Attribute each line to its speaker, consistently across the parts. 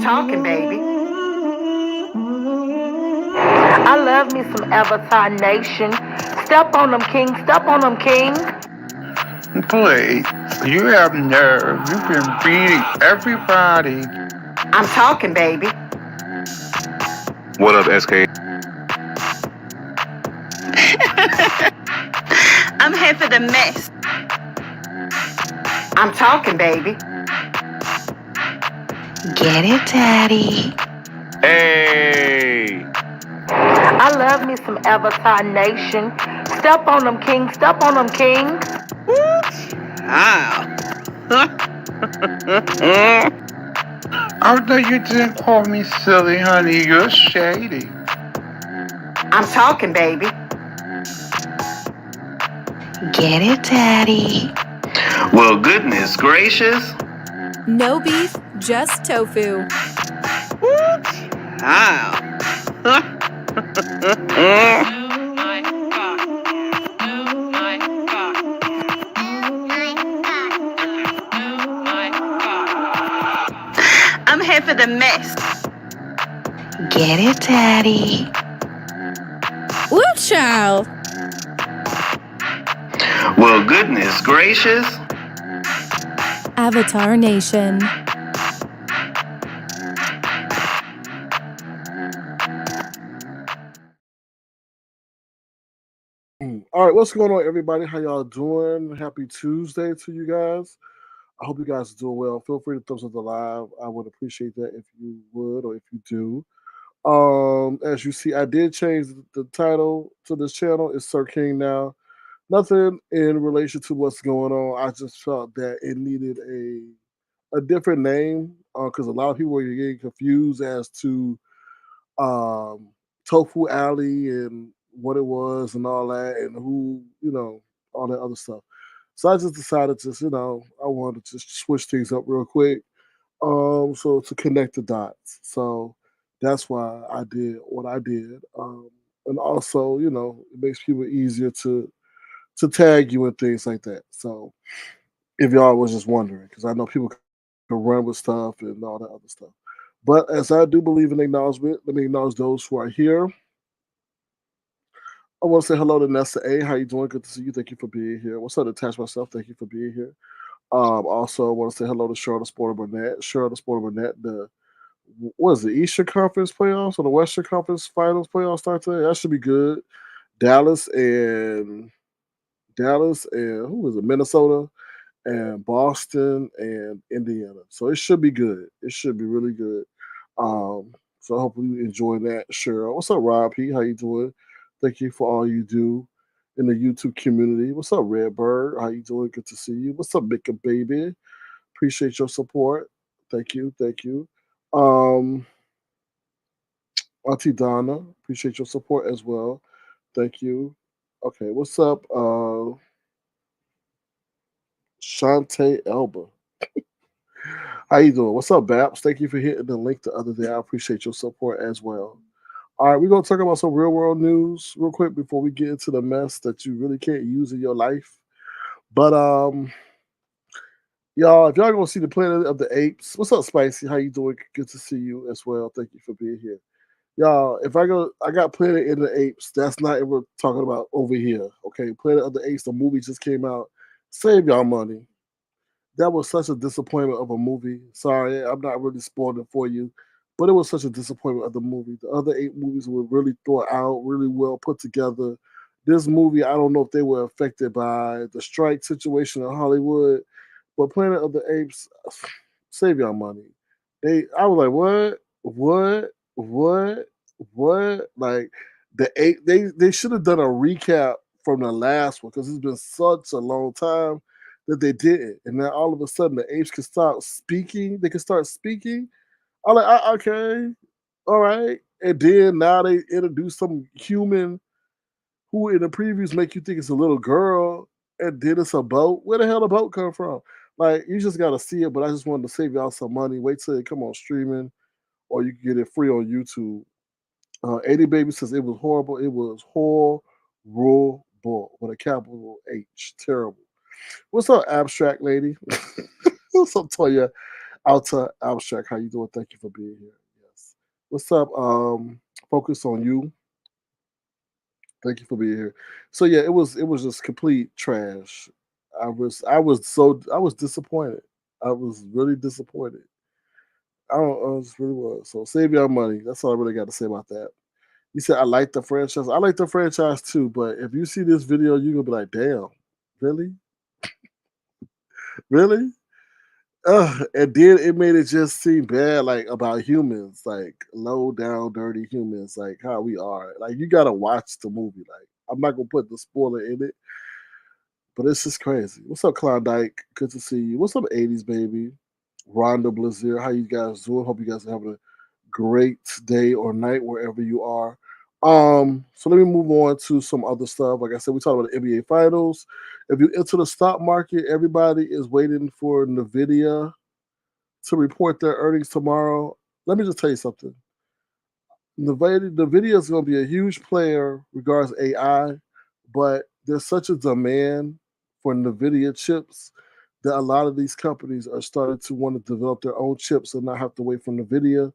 Speaker 1: talking, baby. I love me some Avatar Nation. Step on them, king. Step on them, king.
Speaker 2: Please, you have nerve. You've been beating everybody.
Speaker 1: I'm talking, baby.
Speaker 3: What up, SK?
Speaker 4: I'm here for the mess.
Speaker 1: I'm talking, baby.
Speaker 4: Get it, Daddy.
Speaker 3: Hey!
Speaker 1: I love me some Avatar Nation. Step on them, king. Step on them, king.
Speaker 2: Although you didn't call me silly, honey, you're shady.
Speaker 1: I'm talking, baby.
Speaker 4: Get it, Daddy.
Speaker 3: Well, goodness gracious.
Speaker 5: No beef, just tofu.
Speaker 4: I'm here for the mess. Get it, Daddy.
Speaker 5: Woo, child.
Speaker 3: Well, goodness gracious.
Speaker 5: Avatar Nation.
Speaker 6: All right, what's going on, everybody? How y'all doing? Happy Tuesday to you guys. I hope you guys are doing well. Feel free to thumbs up the live. I would appreciate that if you would or if you do. As you see, I did change the title to this channel. It's Sir King now. Nothing in relation to what's going on. I just felt that it needed a different name because a lot of people were getting confused as to um, Tofu Alley and what it was and all that and who, all that other stuff. So I just decided to, I wanted to just switch things up real quick. So to connect the dots. So that's why I did what I did. And also, it makes people easier to tag you and things like that. So if y'all was just wondering, because I know people can run with stuff and all that other stuff. But as I do believe in acknowledgement, let me acknowledge those who are here. I want to say hello to Nessa A. How you doing? Good to see you. Thank you for being here. What's up, Attach Myself? Thank you for being here. Also, I want to say hello to Cheryl the Sporter Burnett. Cheryl the Sporter Burnett, what is the Eastern Conference playoffs or the Western Conference Finals playoffs start today? That should be good. Dallas and who is it? Minnesota and Boston and Indiana. So it should be good. It should be really good. So hopefully you enjoy that, Cheryl. What's up, Rob P? How you doing? Thank you for all you do in the YouTube community. What's up, Redbird? How you doing? Good to see you. What's up, Mika Baby? Appreciate your support. Thank you. Thank you. Um, Auntie Donna, appreciate your support as well. Thank you. Okay, what's up, Shantae Elba? How you doing? What's up, Babs? Thank you for hitting the link the other day. I appreciate your support as well. All right, we're gonna talk about some real world news real quick before we get into the mess that you really can't use in your life. But y'all, if y'all gonna see the Planet of the Apes, what's up, Spicy? How you doing? Good to see you as well. Thank you for being here. Y'all, if I got Planet of the Apes. That's not what we're talking about over here. Okay, Planet of the Apes, the movie just came out. Save y'all money. That was such a disappointment of a movie. Sorry, I'm not really spoiling it for you, but it was such a disappointment of the movie. The other 8 movies were really thought out, really well put together. This movie, I don't know if they were affected by the strike situation in Hollywood, but Planet of the Apes, save y'all money. I was like, what? Like they should have done a recap from the last one because it's been such a long time that they didn't, and then all of a sudden the apes can start speaking. They can start speaking. I'm like, okay, all right. And then now they introduce some human who in the previews make you think it's a little girl, and then it's a boat. Where the hell the boat come from? Like, you just gotta see it. But I just wanted to save y'all some money. Wait till it come on streaming, or you can get it free on YouTube. 80 Baby says it was horrible. It was horrible with a capital H. Terrible. What's up, abstract lady? What's up, Toya? Alta Abstract, how you doing? Thank you for being here. Yes. What's up? Focus on you. Thank you for being here. So yeah, it was just complete trash. I was disappointed. I was really disappointed. I just really was. So save your money. That's all I really got to say about that. You said I like the franchise. I like the franchise too, but if you see this video, you're gonna be like, damn, really? Really? And then it made it just seem bad, like about humans, like low down, dirty humans, like how we are. Like you gotta watch the movie. Like I'm not gonna put the spoiler in it, but it's just crazy. What's up, Klondike? Good to see you. What's up, 80s baby? Rhonda Blizzard, how you guys doing? Hope you guys are having a great day or night wherever you are. So let me move on to some other stuff. Like I said, we talked about the NBA Finals. If you enter the stock market, everybody is waiting for Nvidia to report their earnings tomorrow. Let me just tell you something. Nvidia is going to be a huge player regards AI, but there's such a demand for Nvidia chips that a lot of these companies are starting to want to develop their own chips and not have to wait for Nvidia,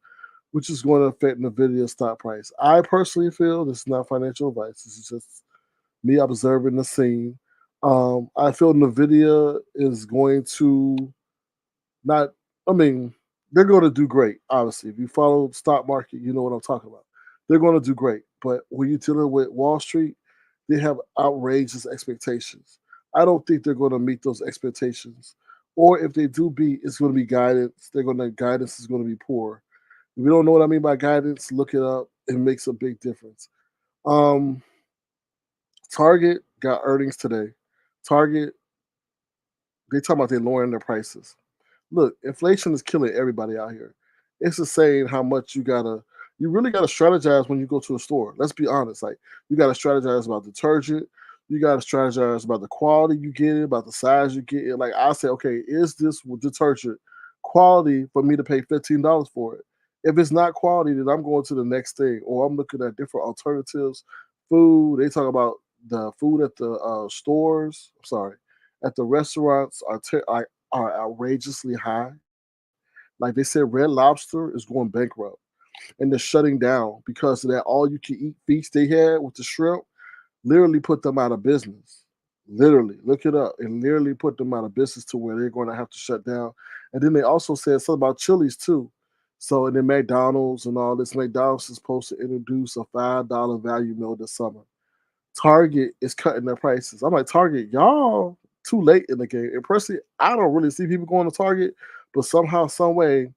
Speaker 6: which is going to affect Nvidia's stock price. I personally feel this is not financial advice. This is just me observing the scene. I feel Nvidia is going to not, I mean, they're going to do great. Obviously, if you follow the stock market, you know what I'm talking about. They're going to do great. But when you're dealing with Wall Street, they have outrageous expectations. I don't think they're going to meet those expectations. Or if they do beat, it's going to be guidance. Guidance is going to be poor. If you don't know what I mean by guidance, look it up. It makes a big difference. Um, Target got earnings today. Target, they talking about they lowering their prices. Look, inflation is killing everybody out here. It's insane how much you really gotta strategize when you go to a store. Let's be honest. Like you gotta strategize about detergent, you gotta strategize about the quality you get it, about the size you get it. Like I say, okay, is this detergent quality for me to pay $15 for it? If it's not quality, then I'm going to the next thing, or I'm looking at different alternatives. Food, they talk about the food at the stores. I'm sorry, at the restaurants are outrageously high. Like they said, Red Lobster is going bankrupt and they're shutting down because of that all you can eat feast they had with the shrimp literally put them out of business. Literally, look it up. And literally put them out of business to where they're going to have to shut down. And then they also said something about Chili's too. So and then McDonald's and all this. McDonald's is supposed to introduce a $5 value meal this summer. Target is cutting their prices. I'm like, Target, y'all too late in the game. And personally, I don't really see people going to Target, but somehow, some way,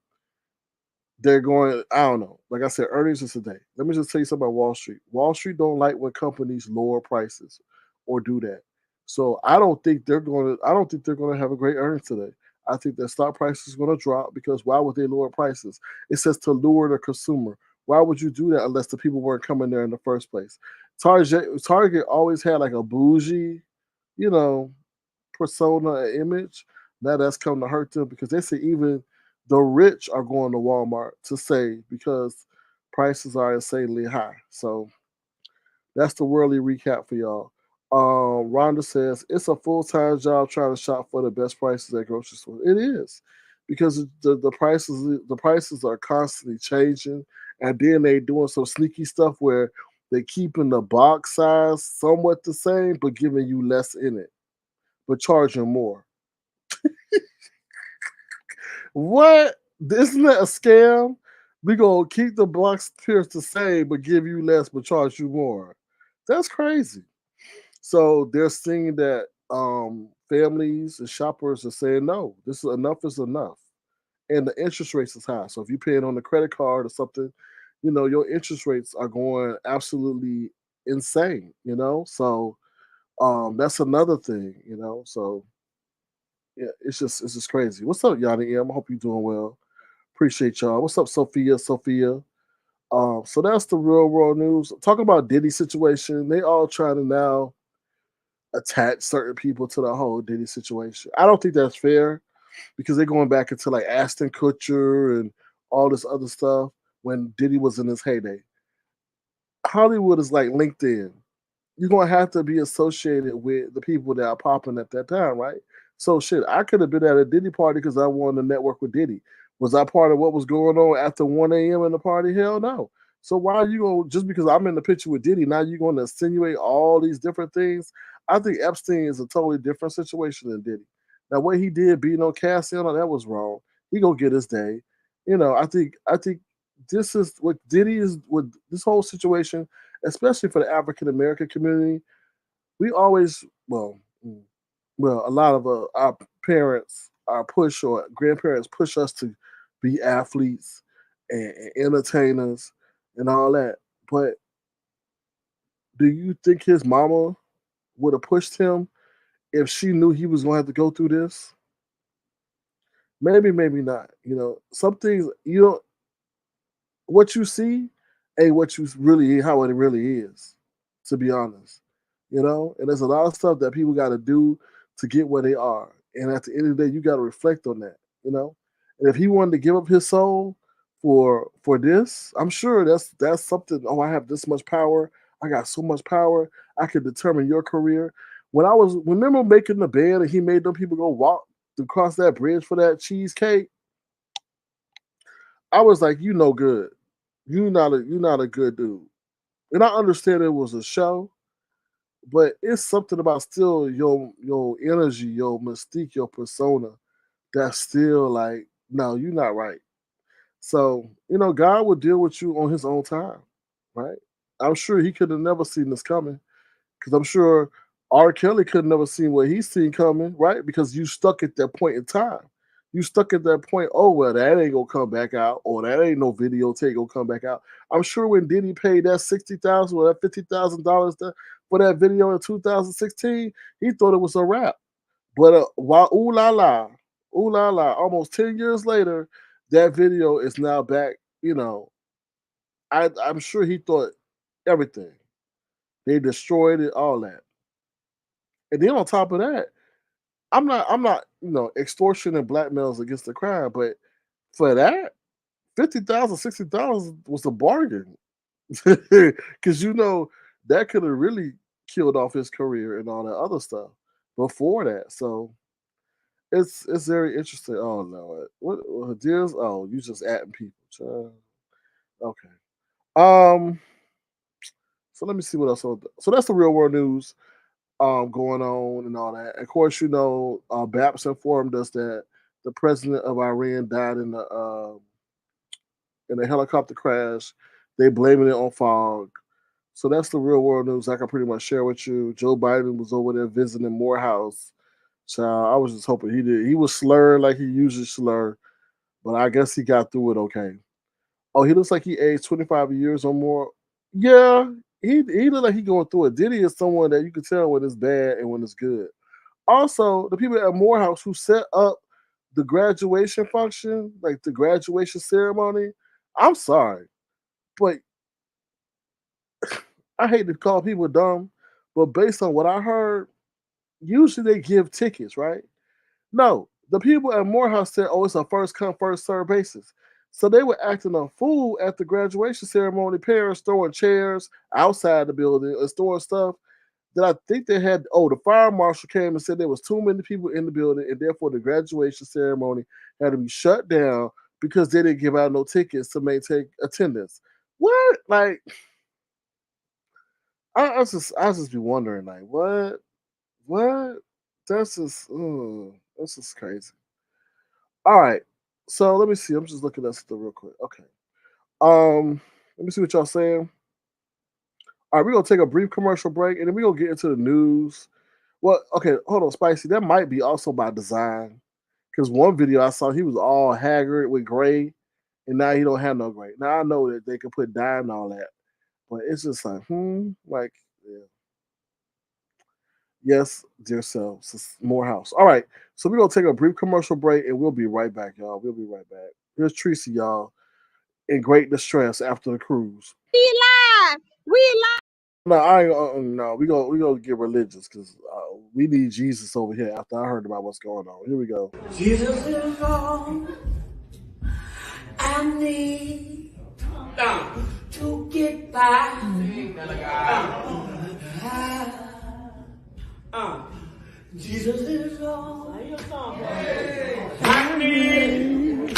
Speaker 6: they're going. I don't know. Like I said, earnings is today. Let me just tell you something about Wall Street. Wall Street don't like when companies lower prices or do that. So I don't think they're going to. I don't think they're going to have a great earnings today. I think their stock price is going to drop because why would they lower prices? It says to lure the consumer. Why would you do that unless the people weren't coming there in the first place? Target always had like a bougie, you know, persona and image. Now that's come to hurt them because they say even the rich are going to Walmart to save because prices are insanely high. So that's the worldly recap for y'all. Rhonda says it's a full time job trying to shop for the best prices at grocery stores. It is because the prices are constantly changing, and then they doing some sneaky stuff where they keeping the box size somewhat the same but giving you less in it, but charging more. What? Isn't that a scam? We gonna keep the box tiers the same, but give you less, but charge you more. That's crazy. So they're seeing that families and shoppers are saying no. This is enough, and the interest rates is high. So if you're paying on a credit card or something, your interest rates are going absolutely insane. So that's another thing. So yeah, it's just crazy. What's up, Yanni M? I hope you're doing well. Appreciate y'all. What's up, Sophia? Sophia. So that's the real world news. Talking about Diddy situation, they all trying to now attach certain people to the whole Diddy situation. I don't think that's fair because they're going back into like Ashton Kutcher and all this other stuff when Diddy was in his heyday. Hollywood is like LinkedIn. You're gonna have to be associated with the people that are popping at that time, right? So shit, I could have been at a Diddy party because I wanted to network with Diddy. Was I part of what was going on after 1 a.m. in the party? Hell no. So why are you going, just because I'm in the picture with Diddy, now you're going to insinuate all these different things? I think Epstein is a totally different situation than Diddy. Now, what he did, being on Cassiano, that was wrong. He gonna get his day. I think this is what Diddy is with this whole situation, especially for the African American community. We always, a lot of our parents, our push or grandparents push us to be athletes and entertainers and all that. But do you think his mama would have pushed him if she knew he was going to have to go through this? Maybe, maybe not. Some things what you see ain't what you really how it really is. To be honest, and there's a lot of stuff that people got to do to get where they are, and at the end of the day, you got to reflect on that. And if he wanted to give up his soul for this, I'm sure that's something. Oh, I have this much power. I got so much power. I can determine your career. When I was remember making the band and he made them people go walk across that bridge for that cheesecake, I was like, you no good. You're not a good dude. And I understand it was a show, but it's something about still your energy, your mystique, your persona that's still like, no, you're not right. So, God will deal with you on his own time, right? I'm sure he could have never seen this coming. Because I'm sure R. Kelly could have never seen what he's seen coming, right? Because you stuck at that point in time. You stuck at that point, oh, well, that ain't going to come back out, or that ain't no videotape going to come back out. I'm sure when Diddy paid that $60,000 or that $50,000 for that video in 2016, he thought it was a wrap. But while ooh la la, almost 10 years later, that video is now back. I'm sure he thought everything. They destroyed it, all that. And then on top of that, I'm not, extortion and blackmail is against the crime, but for that, 50,000, 60,000 was a bargain. Because that could have really killed off his career and all that other stuff before that. So it's very interesting. Oh no, what deals? Oh, you just adding people. Child. Okay. So let me see what else. So that's the real world news going on and all that. Of course, BAPS informed us that the president of Iran died in a helicopter crash. They blaming it on fog. So that's the real world news I can pretty much share with you. Joe Biden was over there visiting Morehouse. So I was just hoping he did. He was slurred like he usually slur, but I guess he got through it okay. Oh, he looks like he aged 25 years or more. Yeah, he looked like he going through it. Diddy is someone that you can tell when it's bad and when it's good. Also, the people at Morehouse who set up the graduation function, like the graduation ceremony, I'm sorry, but I hate to call people dumb, but based on what I heard, usually they give tickets, right? No, the people at Morehouse said, "Oh, it's a first come, first serve basis." So they were acting a fool at the graduation ceremony. Parents throwing chairs outside the building and throwing stuff that I think they had. Oh, the fire marshal came and said there was too many people in the building, and therefore the graduation ceremony had to be shut down because they didn't give out no tickets to maintain attendance. What? Like, I just be wondering, like, what? That's just crazy. All right, so let me see. I'm just looking at stuff real quick. Okay, let me see what y'all saying. All right, we're gonna take a brief commercial break, and then we're gonna get into the news. Well, okay, hold on, Spicy. That might be also by design, because one video I saw, he was all haggard with gray, and now he don't have no gray. Now I know that they can put dye and all that, but it's just like, like, yeah. Yes, dear selves, it's Morehouse. All right, so we're gonna take a brief commercial break, and we'll be right back, y'all. We'll be right back. Here's Tracy, y'all, in great distress after the cruise.
Speaker 4: We live.
Speaker 6: No, I ain't. No, we gonna get religious because we need Jesus over here. After I heard about what's going on, here we go.
Speaker 7: Jesus is all I need to get by. Jesus is all I need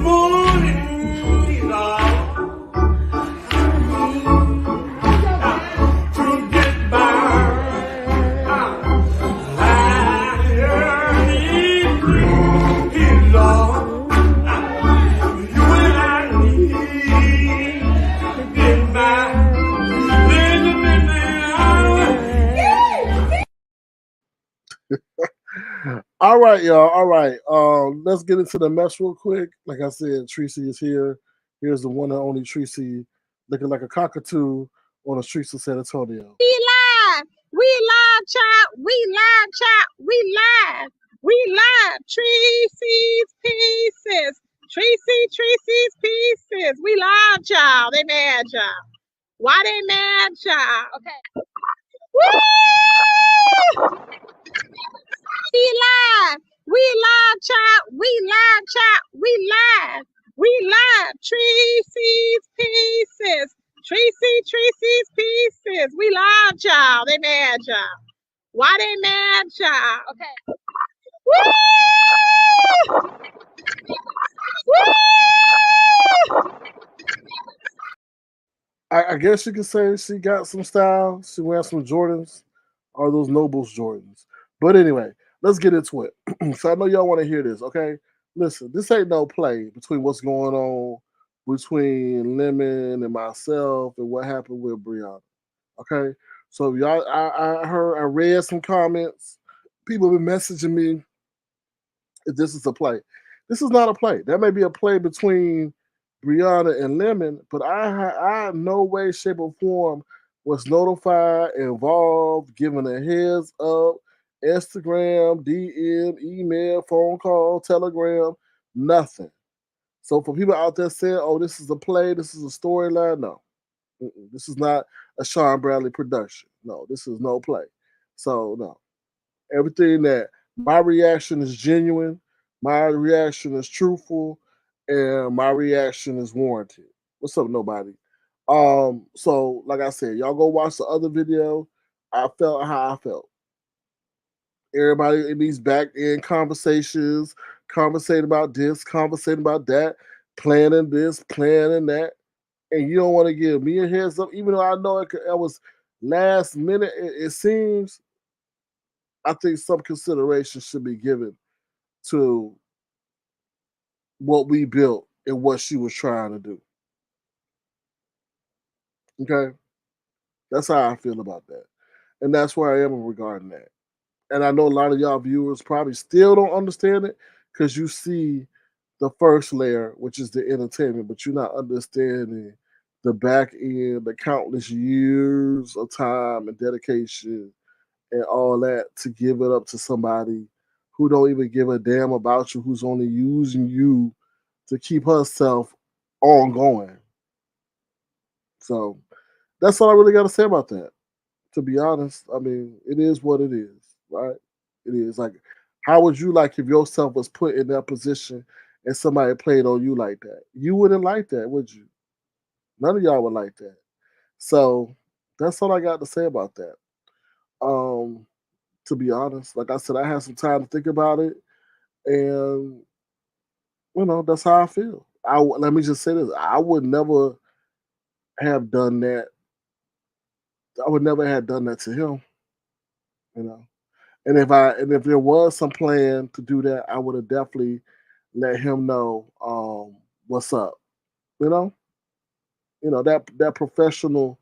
Speaker 7: morning is all to get by. I need his love. You and I need to get by.
Speaker 6: All right, y'all. All right. Let's get into the mess real quick. Like I said, Tracy is here. Here's the one and only Tracy, looking like a cockatoo on the streets of San Antonio.
Speaker 4: We live, child. We live, child. We live. We live. Tracy's Pieces. Tracy's Pieces. We live, child. They mad, child. Why they mad, child? Okay. Woo! We live, child. We live, child. We live. We live. Tracy's Pieces. Tracy's Pieces. We live, child. They mad, child. Why they mad, child? Okay. Woo! Woo!
Speaker 6: I guess you could say she got some style. She wears some Jordans, or those Nobles Jordans. But anyway, let's get into it. So I know y'all want to hear this, okay? Listen, this ain't no play between what's going on between Lemon and myself and what happened with Brianna. Okay, so y'all, I read some comments. People have been messaging me if this is a play. This is not a play. That may be a play between Brianna and Lemon, but I in no way, shape, or form was notified, involved, given a heads up, Instagram, DM, email, phone call, telegram, nothing. So for people out there saying, "Oh, this is a play, this is a storyline," no, this is not a Sean Bradley production. No, this is no play. So no, everything that my reaction is genuine, my reaction is truthful, and my reaction is warranted. What's up, nobody? So like I said, y'all go watch the other video. I felt how I felt. Everybody in these back end conversations, conversating about this, conversating about that, planning this, planning that, and you don't want to give me a heads up, even though I know it was last minute. It seems I think some consideration should be given to what we built and what she was trying to do. Okay, that's how I feel about that, and that's where I am regarding that. And I know a lot of y'all viewers probably still don't understand it because you see the first layer, which is the entertainment, but you're not understanding the back end, the countless years of time and dedication and all that to give it up to somebody who don't even give a damn about you, who's only using you to keep herself ongoing. So that's all I really got to say about that. To be honest, I mean, it is what it is, right? It is like, how would you like if yourself was put in that position and somebody played on you like that? You wouldn't like that, would you? None of y'all would like that. So that's all I got to say about that. Um, to be honest, like I said, I had some time to think about it, and that's how I feel. Let me just say this: I would never have done that. I would never have done that to him, you know. And if there was some plan to do that, I would have definitely let him know what's up. You know, that professional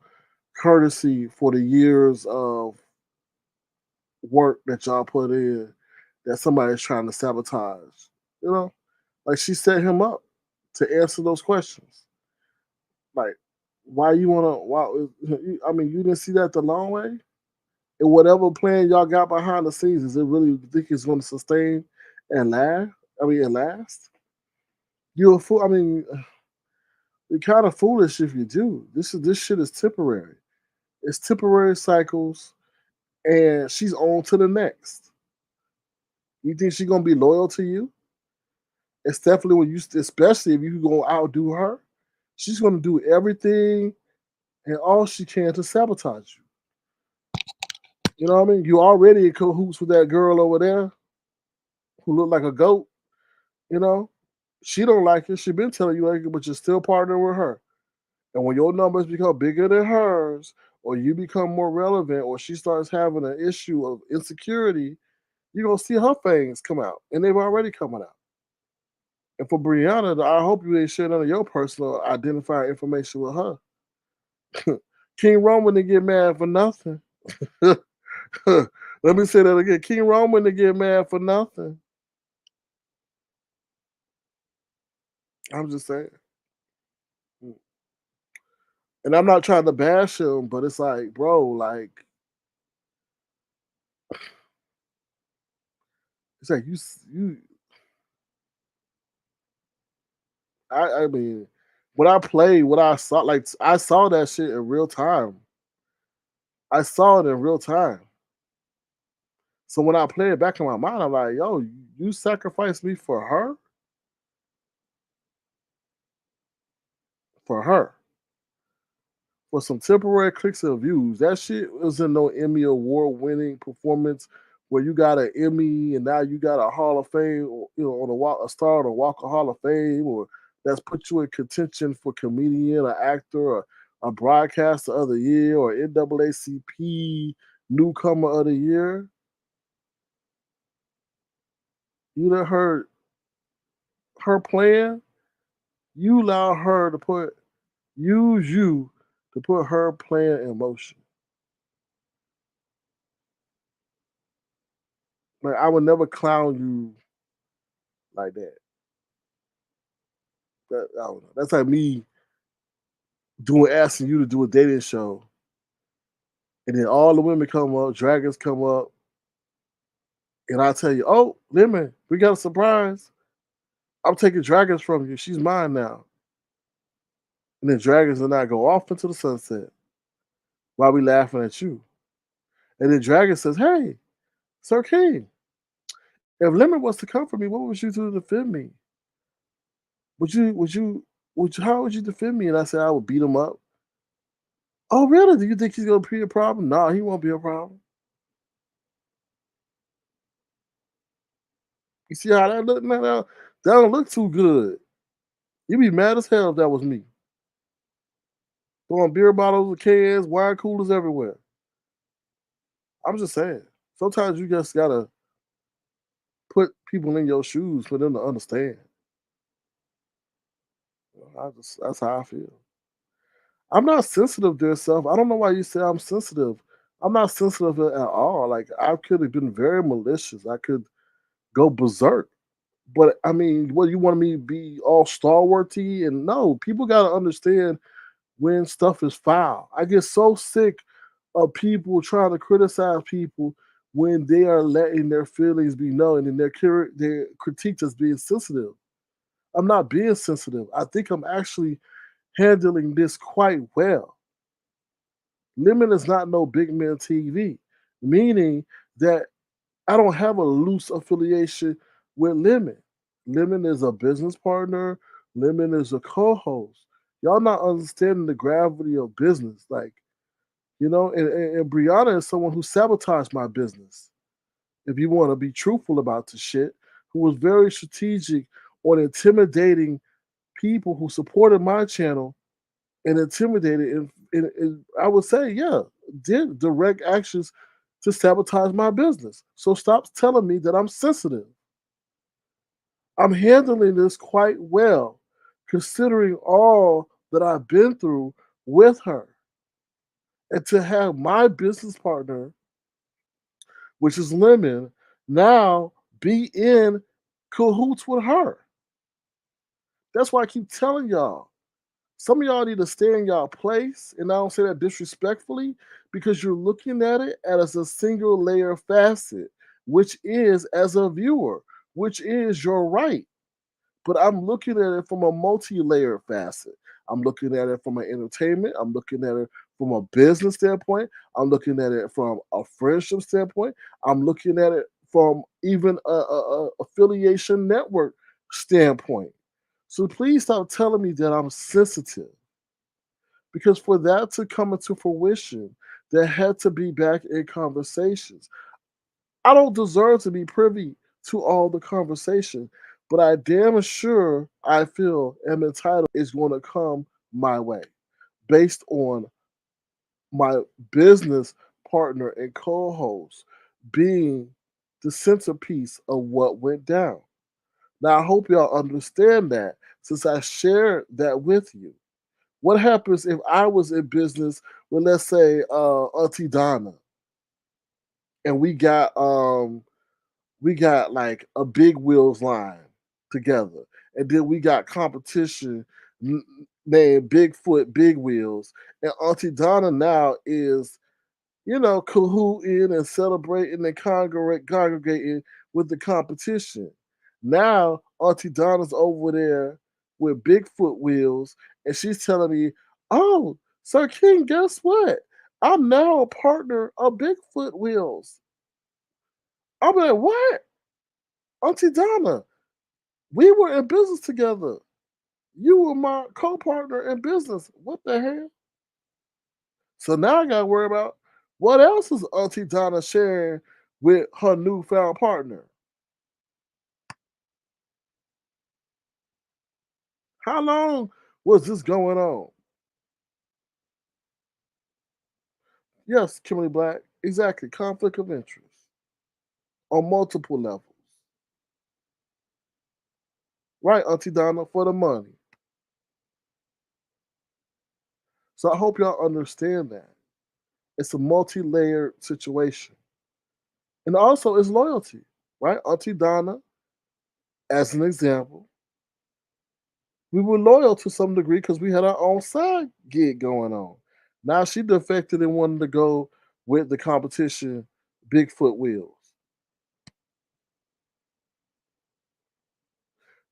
Speaker 6: courtesy for the years of work that y'all put in that somebody's trying to sabotage. You know, like she set him up to answer those questions. Like, why you wanna? Why? I mean, you didn't see that the long way. And whatever plan y'all got behind the scenes, is it really think it's going to sustain and last? I mean, and last? You're a fool. I mean, you're kind of foolish if you do. This shit is temporary. It's temporary cycles, and she's on to the next. You think she's gonna be loyal to you? It's definitely especially if you gonna outdo her. She's gonna do everything and all she can to sabotage you. You know what I mean? You already in cahoots with that girl over there who looked like a goat. You know, She don't like it. She been telling you like it, but you're still partnering with her. And when your numbers become bigger than hers, or you become more relevant, or she starts having an issue of insecurity, you're gonna see her things come out, and they've already coming out. And for Brianna, I hope you ain't sharing none of your personal identifying information with her. King Roman didn't get mad for nothing. Let me say that again. King Roman didn't get mad for nothing. I'm just saying. And I'm not trying to bash him, but it's like, bro, like, it's like you. I mean, when I played, what I saw, like, I saw that shit in real time. I saw it in real time. So when I play it back in my mind, I'm like, yo, you sacrificed me for her? For her. For some temporary clicks and views. That shit wasn't no Emmy award winning performance where you got an Emmy and now you got a Hall of Fame, or, on a star on a Walk of Hall of Fame, or that's put you in contention for comedian, or actor, or a broadcaster of the year, or NAACP newcomer of the year. You done heard her plan. You allow her to use you to put her plan in motion. Like, I would never clown you like that. I don't know. That's like me asking you to do a dating show, and then all the women come up, dragons come up, and I tell you, "Oh, Lemon, we got a surprise. I'm taking dragons from you. She's mine now." And then dragons and I go off into the sunset while we laughing at you. And then dragon says, "Hey, Sir King, if Lemon was to come for me, what would you do to defend me? How would you defend me?" And I said, "I would beat him up." "Oh, really? Do you think he's gonna be a problem?" "No, he won't be a problem." You see how that look now? That don't look too good. You'd be mad as hell if that was me. Throwing beer bottles and cans, wine coolers everywhere. I'm just saying. Sometimes you just gotta put people in your shoes for them to understand. That's how I feel. I'm not sensitive to yourself. I don't know why you say I'm sensitive. I'm not sensitive at all. Like, I could have been very malicious. I could go berserk. But I mean, what, you want me to be all stalwarty? And no, people gotta understand when stuff is foul. I get so sick of people trying to criticize people when they are letting their feelings be known and their critique as being sensitive. I'm not being sensitive. I think I'm actually handling this quite well. Lemon is not no big man TV, meaning that I don't have a loose affiliation with Lemon. Lemon is a business partner. Lemon is a co-host. Y'all not understanding the gravity of business. Like, and Brianna is someone who sabotaged my business. If you want to be truthful about the shit, who was very strategic on intimidating people who supported my channel and intimidated, and I would say, yeah, did direct actions to sabotage my business. So stop telling me that I'm sensitive. I'm handling this quite well, considering all that I've been through with her. And to have my business partner, which is Lemon, now be in cahoots with her. That's why I keep telling y'all. Some of y'all need to stay in y'all place, and I don't say that disrespectfully, because you're looking at it as a single layer facet, which is, as a viewer, which is your right. But I'm looking at it from a multi-layer facet. I'm looking at it from an entertainment. I'm looking at it from a business standpoint. I'm looking at it from a friendship standpoint. I'm looking at it from even a affiliation network standpoint. So please stop telling me that I'm sensitive. Because for that to come into fruition, there had to be back in conversations. I don't deserve to be privy to all the conversation, but I damn sure I feel am entitled is going to come my way based on my business partner and co-host being the centerpiece of what went down. Now I hope y'all understand that since I shared that with you. What happens if I was in business with, let's say, Auntie Donna, and we got like a big wheels line together, and then we got competition named Bigfoot Big Wheels, and Auntie Donna now is cahooting and celebrating and congregating with the competition. Now Auntie Donna's over there with Bigfoot wheels, and she's telling me, "Oh, Sir King, guess what? I'm now a partner of Bigfoot wheels." I'm like, "What, Auntie Donna? We were in business together. You were my co-partner in business. What the hell?" So now I got to worry about what else is Auntie Donna sharing with her newfound partner. How long was this going on? Yes, Kimberly Black, exactly. Conflict of interest on multiple levels. Right, Auntie Donna, for the money. So I hope y'all understand that. It's a multi layered situation. And also, it's loyalty, right? Auntie Donna, as an example, we were loyal to some degree because we had our own side gig going on. Now she defected and wanted to go with the competition Bigfoot Wheels.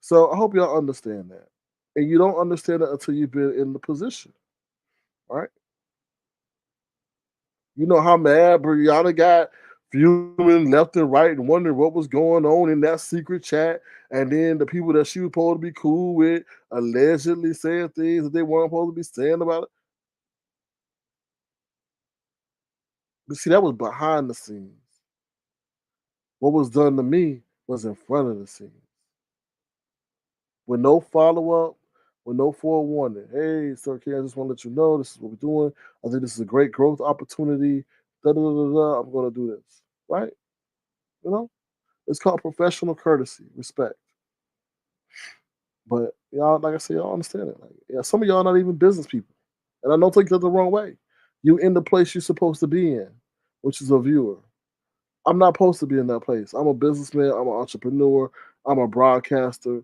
Speaker 6: So I hope y'all understand that. And you don't understand it until you've been in the position, right? You know how mad Brianna got fuming left and right and wondering what was going on in that secret chat. And then the people that she was supposed to be cool with allegedly saying things that they weren't supposed to be saying about it. But see, that was behind the scenes. What was done to me was in front of the scenes. With no follow up, with no forewarning. Hey, Sir King, I just want to let you know this is what we're doing. I think this is a great growth opportunity. Da da da da. Da. I'm going to do this. Right? You know, it's called professional courtesy, respect. But y'all, like I said, y'all understand it. Like, yeah, some of y'all not even business people, and I don't take that the wrong way. You in the place you're supposed to be in, which is a viewer. I'm not supposed to be in that place. I'm a businessman. I'm an entrepreneur. I'm a broadcaster,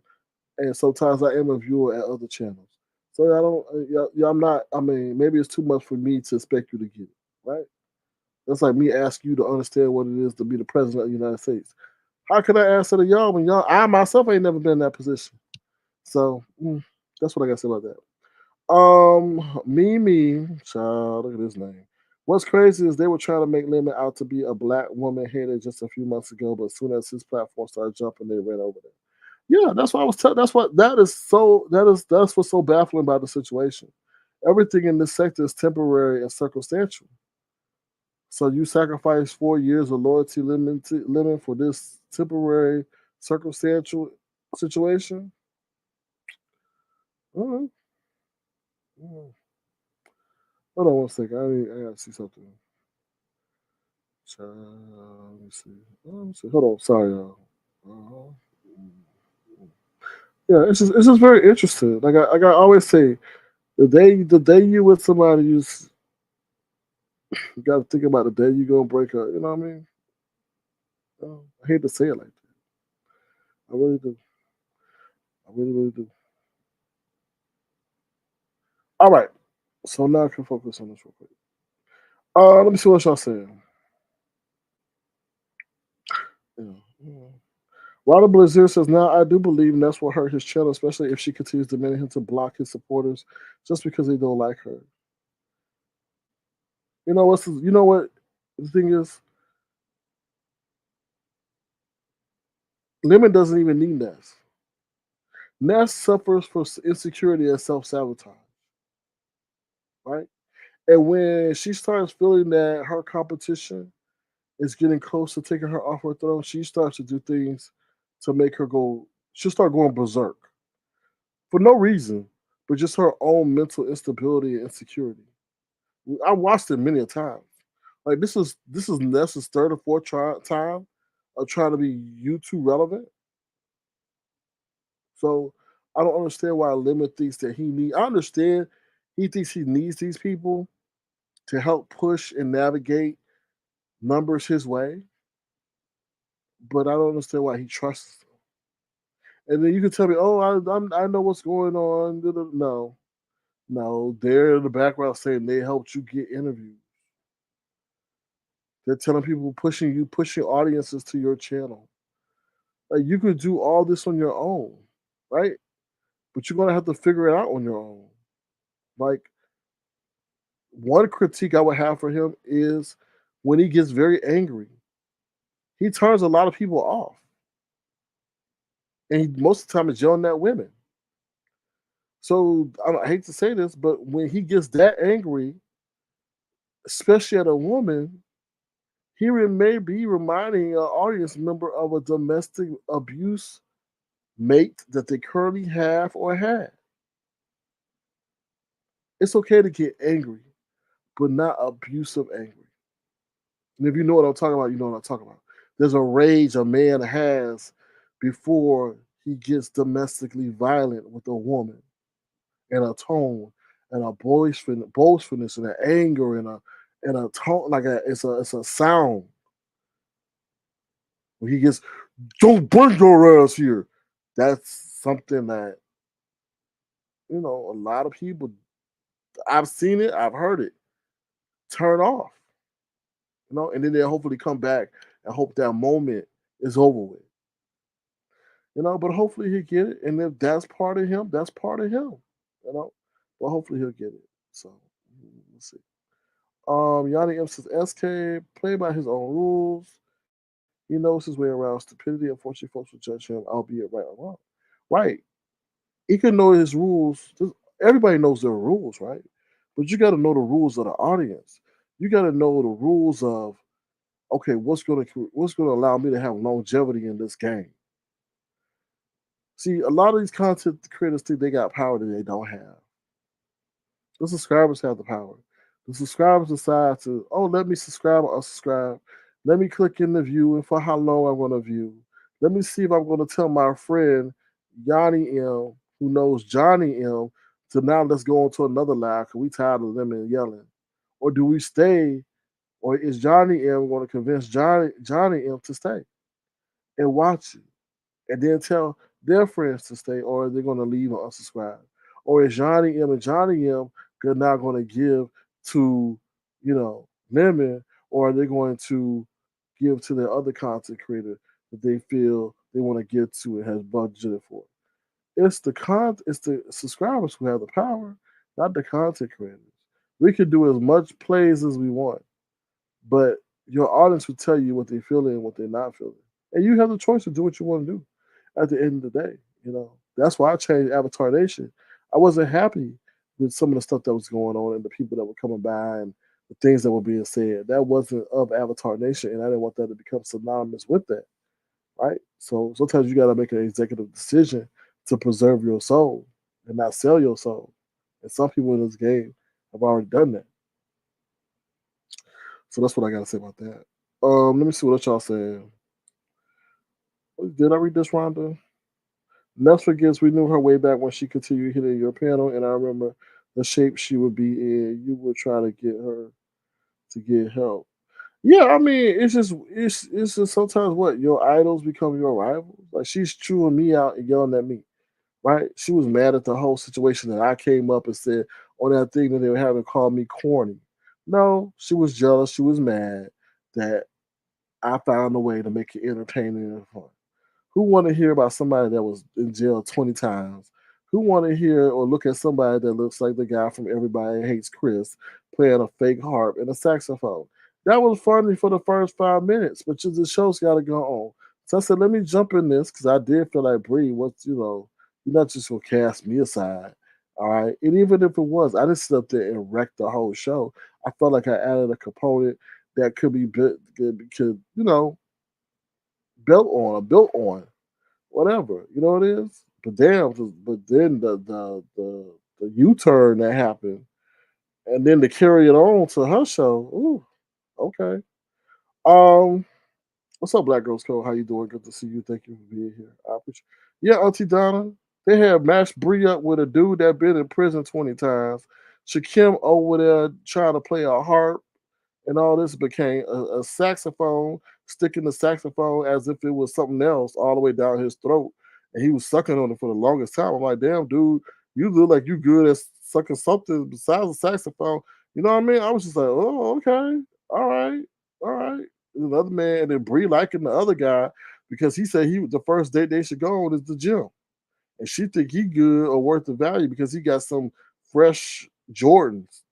Speaker 6: and sometimes I am a viewer at other channels. So I don't, yeah, I'm not. I mean, maybe it's too much for me to expect you to get it, right? That's like me asking you to understand what it is to be the president of the United States. How can I ask that of y'all when y'all, I myself ain't never been in that position? So that's what I got to say about that. Mimi, child, look at his name. What's crazy is they were trying to make Lemon out to be a black woman headed just a few months ago, but as soon as his platform started jumping, they ran over there. Yeah, that's what I was telling. That's what that is. So that's what's so baffling about the situation. Everything in this sector is temporary and circumstantial. So you sacrifice 4 years of loyalty limit for this temporary circumstantial situation. All right. Hold on one second. I gotta see something. Let me see. Let me see. Hold on. Sorry, y'all. Uh-huh. Yeah, it's just very interesting. Like I always say, the day you with somebody, you got to think about the day you gonna break up. You know what I mean? I hate to say it like that. I really do. I really really do. All right. So now I can focus on this real quick. Let me see what y'all saying. Yeah. Yeah. Robert Blazier says, now I do believe Ness will hurt his channel, especially if she continues demanding him to block his supporters just because they don't like her. You know what the thing is? Lemon doesn't even need Ness. Ness suffers from insecurity and self sabotage, right? And when she starts feeling that her competition is getting close to taking her off her throne, she starts to do things to make her go she'll start going berserk for no reason, but just her own mental instability and insecurity. I watched it many a times. Like this is Ness's third or fourth time of trying to be YouTube relevant. So I don't understand why Lemon thinks that he need. I understand he thinks he needs these people to help push and navigate numbers his way, but I don't understand why he trusts them. And then you can tell me, oh, I know what's going on. No, no, they're in the background saying they helped you get interviews. They're telling people, pushing audiences to your channel. Like you could do all this on your own, right? But you're gonna have to figure it out on your own. Like one critique I would have for him is when he gets very angry, he turns a lot of people off, and most of the time it's yelling at women. So I hate to say this, but when he gets that angry, especially at a woman, may be reminding an audience member of a domestic abuse mate that they currently have or had. It's okay to get angry, but not abusive angry. And if you know what I'm talking about, you know what I'm talking about. There's a rage a man has before he gets domestically violent with a woman, and a tone and a boastfulness and an anger and a tone like it's a sound. When he gets, don't bring your ass here. That's something that a lot of people. I've seen it, I've heard it. Turn off, and then they'll hopefully come back and hope that moment is over with. But hopefully he'll get it. And if that's part of him, that's part of him. You know, but hopefully he'll get it. So we'll see. Yanni M says SK play by his own rules. He knows his way around stupidity. Unfortunately, folks will judge him, albeit right or wrong. Right. He can know his rules. Everybody knows their rules, right? But you got to know the rules of the audience. You got to know the rules of okay, what's gonna allow me to have longevity in this game. See, a lot of these content creators think they got power that they don't have. The subscribers have the power. The subscribers decide to, oh, let me subscribe or unsubscribe. Let me click in the view and for how long I'm going to view. Let me see if I'm going to tell my friend Yanni M, who knows Johnny M, to now let's go on to another live because we tired of them and yelling. Or do we stay? Or is Johnny M going to convince Johnny M to stay and watch it? And then tell their friends to stay, or they're going to leave or unsubscribe. Or is Johnny M and Johnny M now going to give to, Lemon, or are they going to give to their other content creator that they feel they want to give to and has budgeted for? It's the subscribers who have the power, not the content creators. We can do as much plays as we want, but your audience will tell you what they feel and what they're not feeling. And you have the choice to do what you want to do at the end of the day. That's why I changed Avatar Nation. I wasn't happy with some of the stuff that was going on and the people that were coming by and the things that were being said. That wasn't of Avatar Nation, and I didn't want that to become synonymous with that, right? So sometimes you got to make an executive decision to preserve your soul and not sell your soul. And some people in this game have already done that. So that's what I got to say about that. Let me see what y'all saying. Did I read this, Rhonda? Ness forgets we knew her way back when she continued hitting your panel, and I remember the shape she would be in. You would try to get her to get help. Yeah, I mean, it's just sometimes what your idols become your rivals. Like she's chewing me out and yelling at me, right? She was mad at the whole situation that I came up and said on that thing that they were having called me corny. No, she was jealous. She was mad that I found a way to make it entertaining and fun. Who want to hear about somebody that was in jail 20 times? Who want to hear or look at somebody that looks like the guy from Everybody Hates Chris playing a fake harp and a saxophone? That was funny for the first 5 minutes, but the show's got to go on. So I said, let me jump in this because I did feel like, Bree, you're not just going to cast me aside. All right. And even if it was, I didn't sit up there and wreck the whole show. I felt like I added a component that could be built on. whatever. You know what it is? But damn, but then the U-turn that happened, and then to carry it on to her show. Ooh, okay. Um, what's up, Black Girls Code? How you doing? Good to see you. Thank you for being here. I appreciate. Yeah, Auntie Donna. They had matched Bree up with a dude that been in prison 20 times. Shakim over there trying to play a harp and all this became a saxophone, sticking the saxophone as if it was something else all the way down his throat. And he was sucking on it for the longest time. I'm like, damn, dude, you look like you good at sucking something besides a saxophone. You know what I mean? I was just like, oh, okay. All right. All right. And the other man, and then Bree liking the other guy because he said the first date they should go on is the gym. And she think he good or worth the value because he got some fresh Jordans.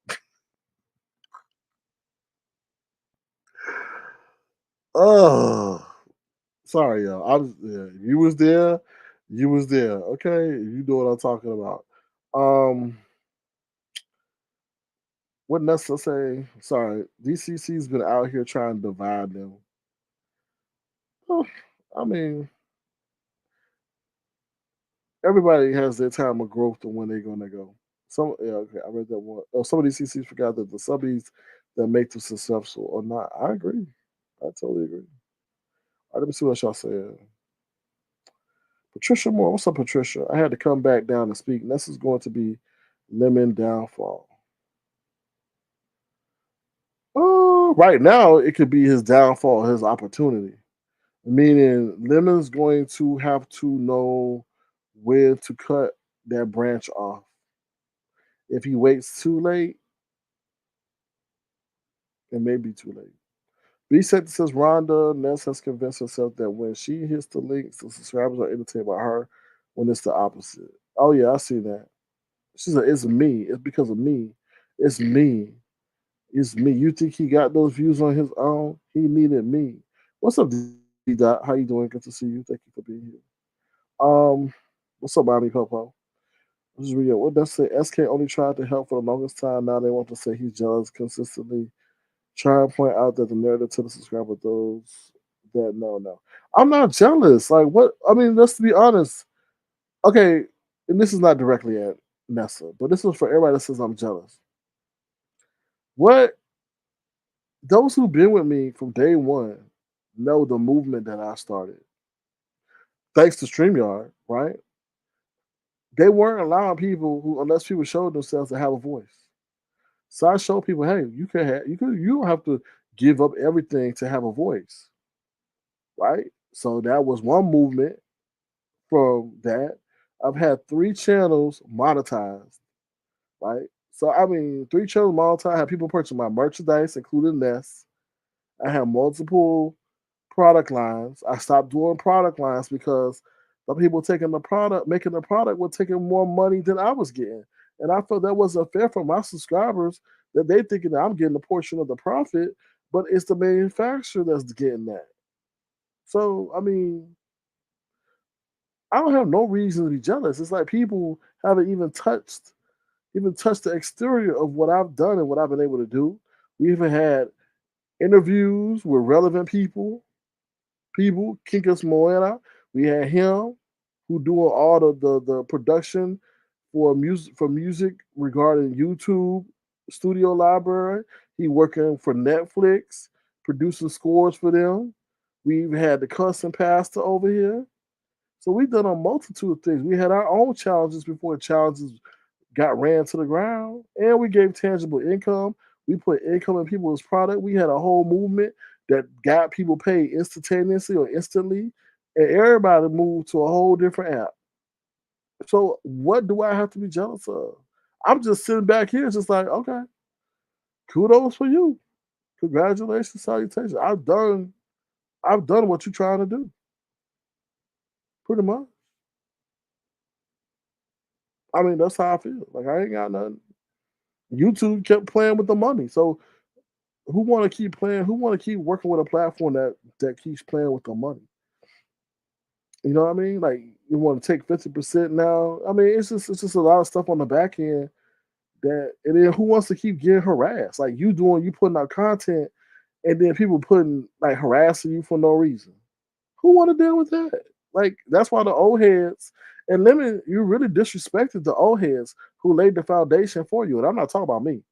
Speaker 6: Oh, sorry, y'all. I was yeah, you was there, you was there. Okay, you know what I'm talking about. Um, what Nessa say? Sorry, DCC's been out here trying to divide them. Oh, I mean, everybody has their time of growth and when they're gonna go. Some yeah, okay, I read that one. Oh, some of these CCs forgot that the subbies that make them successful or not. I agree. I totally agree. All right, let me see what y'all saying. Patricia Moore, what's up, Patricia? I had to come back down and speak. This is going to be Lemon downfall. Right now, it could be his downfall, his opportunity. Meaning, Lemon's going to have to know when to cut that branch off. If he waits too late, it may be too late. B set says Rhonda Ness has convinced herself that when she hits the links, the subscribers are entertained by her when it's the opposite. Oh, yeah, I see that. She said, it's me. It's because of me. It's me. It's me. You think he got those views on his own? He needed me. What's up, D Dot? How you doing? Good to see you. Thank you for being here. What's up, Mommy Popo? This is real. What does say? SK only tried to help for the longest time. Now they want to say he's jealous consistently. Try and point out that the narrative to the subscriber those that no. I'm not jealous. Like what I mean, let's be honest. Okay, and this is not directly at Nessa, but this is for everybody that says I'm jealous. What those who've been with me from day one know the movement that I started. Thanks to StreamYard, right? They weren't allowing people who, unless people showed themselves to have a voice. So I show people, hey, you don't have to give up everything to have a voice, right? So that was one movement from that. I've had 3 channels monetized, right? So I mean, 3 channels monetized. I have people purchase my merchandise, including Nest. I have multiple product lines. I stopped doing product lines because the people taking the product, making the product, were taking more money than I was getting, and I felt that wasn't fair for my subscribers that they thinking that I'm getting a portion of the profit, but it's the manufacturer that's getting that. So I mean, I don't have no reason to be jealous. It's like people haven't even touched the exterior of what I've done and what I've been able to do. We even had interviews with relevant people, Kinkus Moena. We had him who doing all the production for music regarding YouTube studio library. He working for Netflix, producing scores for them. We've had the cussing pastor over here. So we've done a multitude of things. We had our own challenges before the challenges got ran to the ground, and we gave tangible income. We put income in people's product. We had a whole movement that got people paid instantaneously or instantly, and everybody moved to a whole different app. So what do I have to be jealous of? I'm just sitting back here, just like, okay, kudos for you, congratulations, salutations. I've done what you're trying to do, pretty much. I mean, that's how I feel. Like I ain't got nothing. YouTube kept playing with the money, so who want to keep playing? Who want to keep working with a platform that keeps playing with the money? You know what I mean? Like you want to take 50% now. I mean, it's just a lot of stuff on the back end and then who wants to keep getting harassed? Like you putting out content, and then people putting like harassing you for no reason. Who want to deal with that? Like that's why the old heads and Lemon, you really disrespected the old heads who laid the foundation for you. And I'm not talking about me.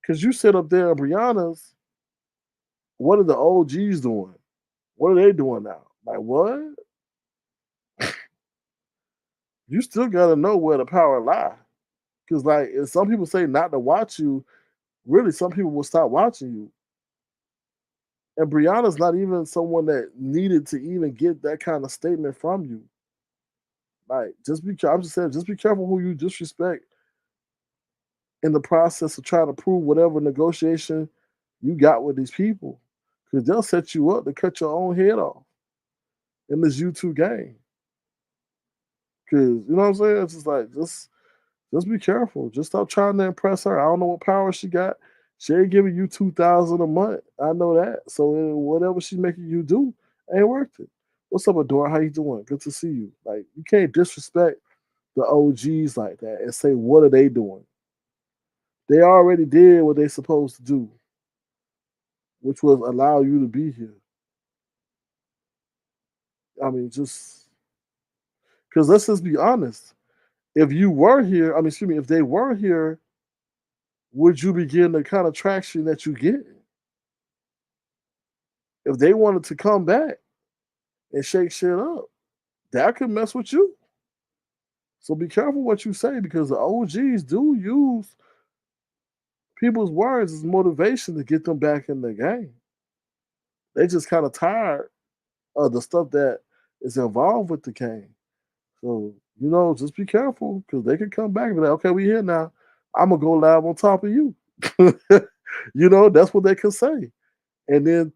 Speaker 6: Because you sit up there, Brianna's, what are the OGs doing? What are they doing now? Like what? You still gotta know where the power lie. Because like if some people say not to watch you, really some people will stop watching you. And Brianna's not even someone that needed to even get that kind of statement from you. Like just be I'm just saying, just be careful who you disrespect in the process of trying to prove whatever negotiation you got with these people. Because they'll set you up to cut your own head off in this YouTube game. Because you know what I'm saying? It's just like just be careful. Just stop trying to impress her. I don't know what power she got. She ain't giving you 2,000 a month. I know that. So whatever she's making you do ain't worth it. What's up, Adora? How you doing? Good to see you. Like you can't disrespect the OGs like that and say what are they doing? They already did what they supposed to do, which was allow you to be here. I mean, just because let's just be honest. If you were here, I mean, excuse me, if they were here, would you be getting the kind of traction that you get? If they wanted to come back and shake shit up, that could mess with you. So be careful what you say because the OGs do use people's words as motivation to get them back in the game. They just kind of tired of the stuff that is involved with the game. So, just be careful because they could come back and be like, okay, we here now. I'm going to go live on top of you. That's what they could say. And then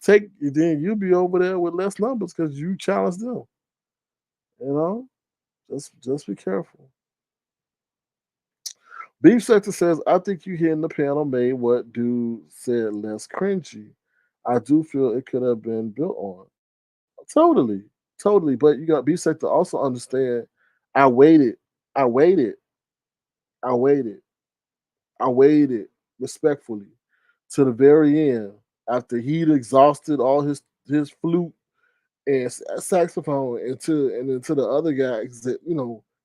Speaker 6: you'll be over there with less numbers because you challenged them. You know, just be careful. Beef Sector says, I think you here in the panel made what dude said less cringy. I do feel it could have been built on. Totally. Totally. But you got Beef Sector also understand I waited. I waited. I waited. I waited respectfully to the very end after he'd exhausted all his flute and saxophone and then to the other guy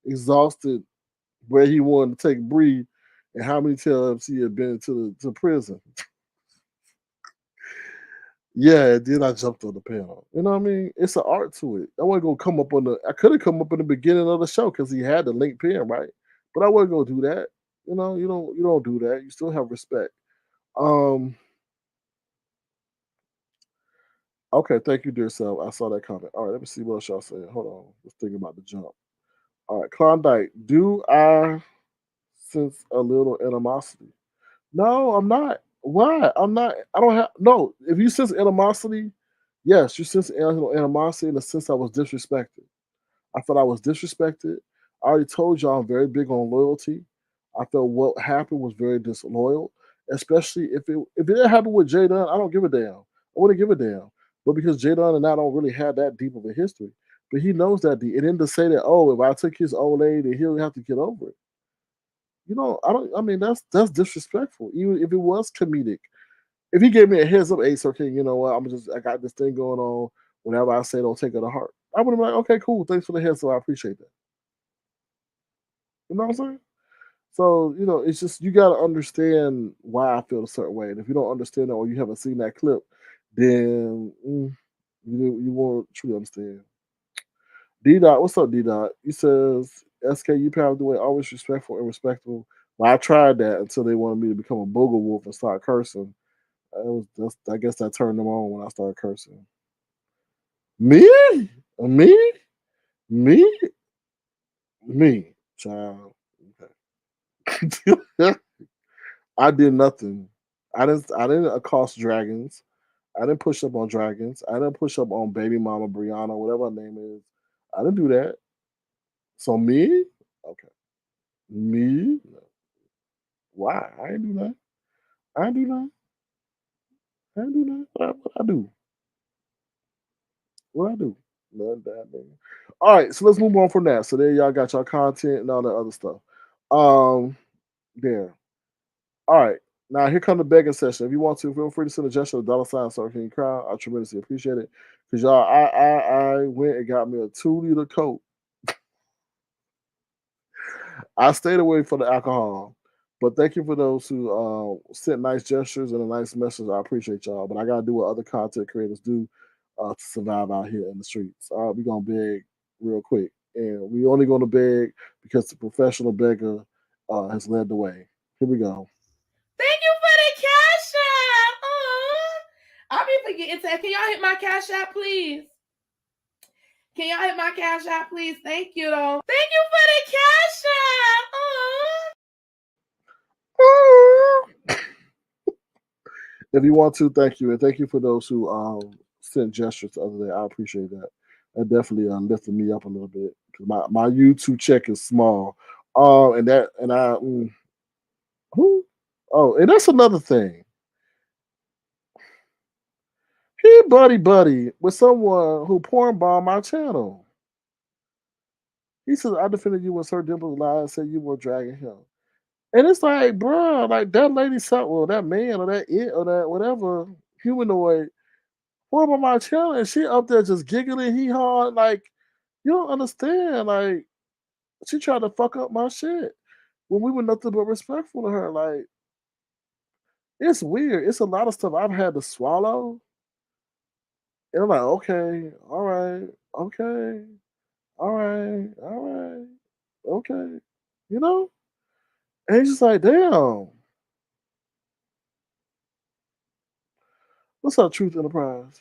Speaker 6: exhausted where he wanted to take breathe and how many times he had been to prison. Yeah, then I jumped on the panel. You know what I mean? It's an art to it. I wasn't gonna come up on the. I could have come up in the beginning of the show because he had the link pin right, but I wasn't gonna do that. You don't do that. You still have respect. Um. Okay, thank you, dear self. I saw that comment. All right, let me see what else y'all saying. Hold on. Let's think about the jump. All right, Klondike. Do I sense a little animosity? No, I'm not. Why? I'm not. I don't have. No, if you sense animosity, yes, you sense animosity in the sense I was disrespected. I felt I was disrespected. I already told y'all I'm very big on loyalty. I felt what happened was very disloyal, especially if it didn't happen with Jay Dunn. I don't give a damn. I wouldn't give a damn. But because Jay Dunn and I don't really have that deep of a history, but he knows that deep. And then to say that, oh, if I took his old lady, he'll have to get over it. I don't. I mean, that's disrespectful. Even if it was comedic, if he gave me a heads up, hey, Sir King, you know what? I got this thing going on. Whenever I say, don't take it to heart. I would have been like, okay, cool. Thanks for the heads up. I appreciate that. You know what I'm saying? So it's just you got to understand why I feel a certain way. And if you don't understand it or you haven't seen that clip, then you won't truly understand. D Dot, what's up, D Dot? He says, SK, you paved the way, always respectful and respectable. Well, I tried that until they wanted me to become a booger wolf and start cursing. I guess that turned them on when I started cursing. Me? Me? Me? Me? Child. Okay. I did nothing. I didn't accost dragons. I didn't push up on dragons. I didn't push up on baby mama Brianna, whatever her name is. I didn't do that. So me? Okay. Me? No. Why? I ain't do that. I ain't do that. I ain't do that. What I do? What I do? Nothing that nigga. All right, so let's move on from that. So there y'all got y'all content and all that other stuff. There. All right. Now here come the begging session. If you want to, feel free to send a gesture of $sign Star King Crown. I tremendously appreciate it. Cause y'all, I went and got me a 2 liter Coke. I stayed away from the alcohol. But thank you for those who sent nice gestures and a nice message. I appreciate y'all. But I gotta do what other content creators do to survive out here in the streets. All right, we're gonna beg real quick. And we only gonna beg because the professional beggar has led the way. Here we go.
Speaker 8: Thank you for the cash app. I'll be forgetting to. Can y'all hit my cash app, please? Can y'all hit my cash app, please? Thank you, though. Thank you for the cash app.
Speaker 6: If you want to, thank you. And thank you for those who sent gestures the other day. I appreciate that. That definitely lifted me up a little bit. Cause my YouTube check is small. Who? Oh, and that's another thing. He buddy with someone who porn bombed my channel. He says I defended you when Sir Dimples lied and said you were dragging him. And it's like, bro, like that lady said, well, that man or that it or that whatever humanoid porn on my channel, and she up there just giggling, hee haw, like you don't understand. Like she tried to fuck up my shit when we were nothing but respectful to her. Like it's weird. It's a lot of stuff I've had to swallow. And I'm like, okay, all right, okay, all right, all right, okay. You know? And he's just like, damn. What's up, Truth Enterprise?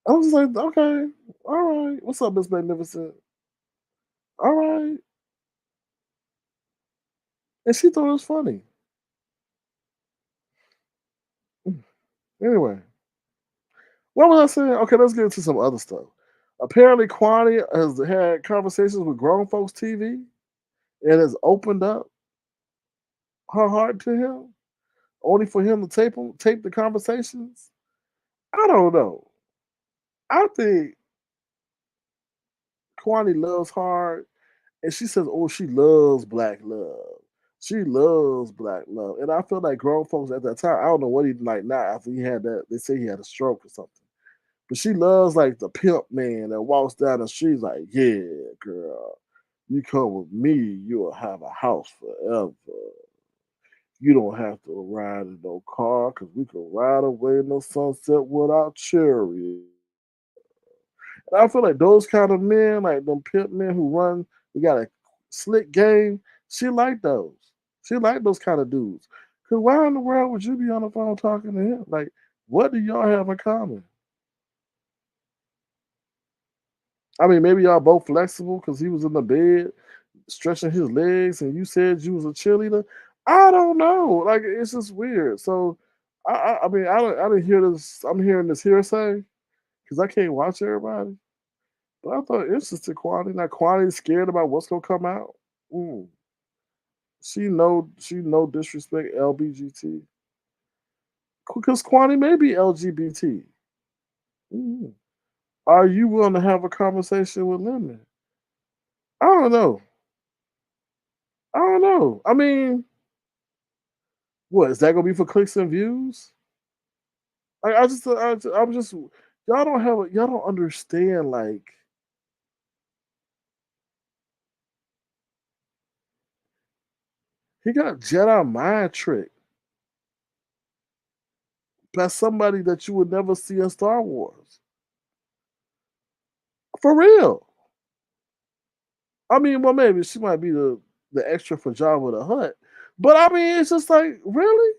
Speaker 6: I was just like, okay, all right. What's up, Miss Magnificent? All right. And she thought it was funny. Anyway, what was I saying? Okay, let's get into some other stuff. Apparently, Quanney has had conversations with Grown Folks TV and has opened up her heart to him, only for him to tape the conversations. I don't know. I think Quanney loves hard, and she says, "Oh, she loves black love. She loves black love." And I feel like Grown Folks at that time, I don't know what he like now after he had that. They say he had a stroke or something. But she loves like the pimp man that walks down the street like, yeah, girl, you come with me, you'll have a house forever. You don't have to ride in no car because we can ride away in the sunset with our chariot. And I feel like those kind of men, like them pimp men who run, we got a slick game. She like those. She like those kind of dudes. Cause why in the world would you be on the phone talking to him? Like, what do y'all have in common? I mean, maybe y'all both flexible because he was in the bed stretching his legs, and you said you was a cheerleader. I don't know. Like it's just weird. So, I mean, I didn't hear this. I'm hearing this hearsay because I can't watch everybody. But I thought interesting, Quantity. Now Quantity's scared about what's gonna come out. Mm. She no disrespect LBGT because Quantity may be LGBT. Mm. Are you willing to have a conversation with Lemon? I don't know. I don't know. I mean, what is that gonna be for clicks and views? I'm just y'all don't understand. Like he got Jedi mind trick by somebody that you would never see in Star Wars. For real. I mean, well, maybe she might be the extra for Jabba the Hutt, but I mean, it's just like really,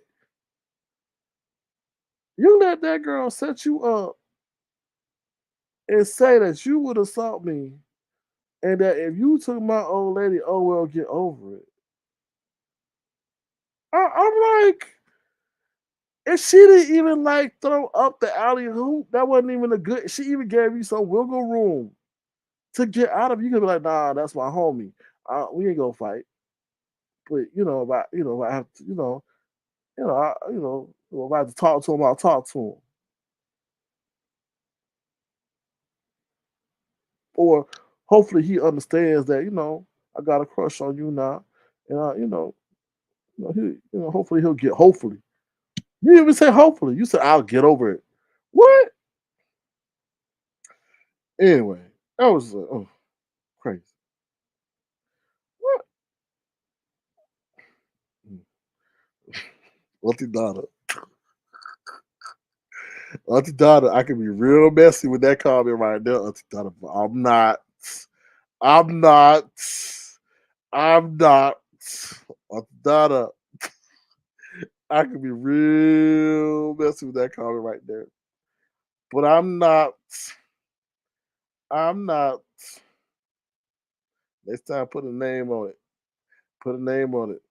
Speaker 6: you let that girl set you up and say that you would assault me, and that if you took my old lady, oh well, get over it. I'm like, and she didn't even like throw up the alley hoop. That wasn't even a good. She even gave you some wiggle room to get out of. You could be like, nah, that's my homie. We ain't gonna fight. But if I have to, if I have to talk to him, I'll talk to him. Or hopefully he understands that I got a crush on you now, and hopefully he'll get. Hopefully, you didn't even say hopefully. You said I'll get over it. What? Anyway, that was crazy. What? Auntie Donna. Auntie Donna, I can be real messy with that comment right there, Auntie Donna. But I'm not. I'm not. I'm not. Auntie Donna, I can be real messy with that comment right there. But I'm not. I'm not. Next time, put a name on it. Put a name on it.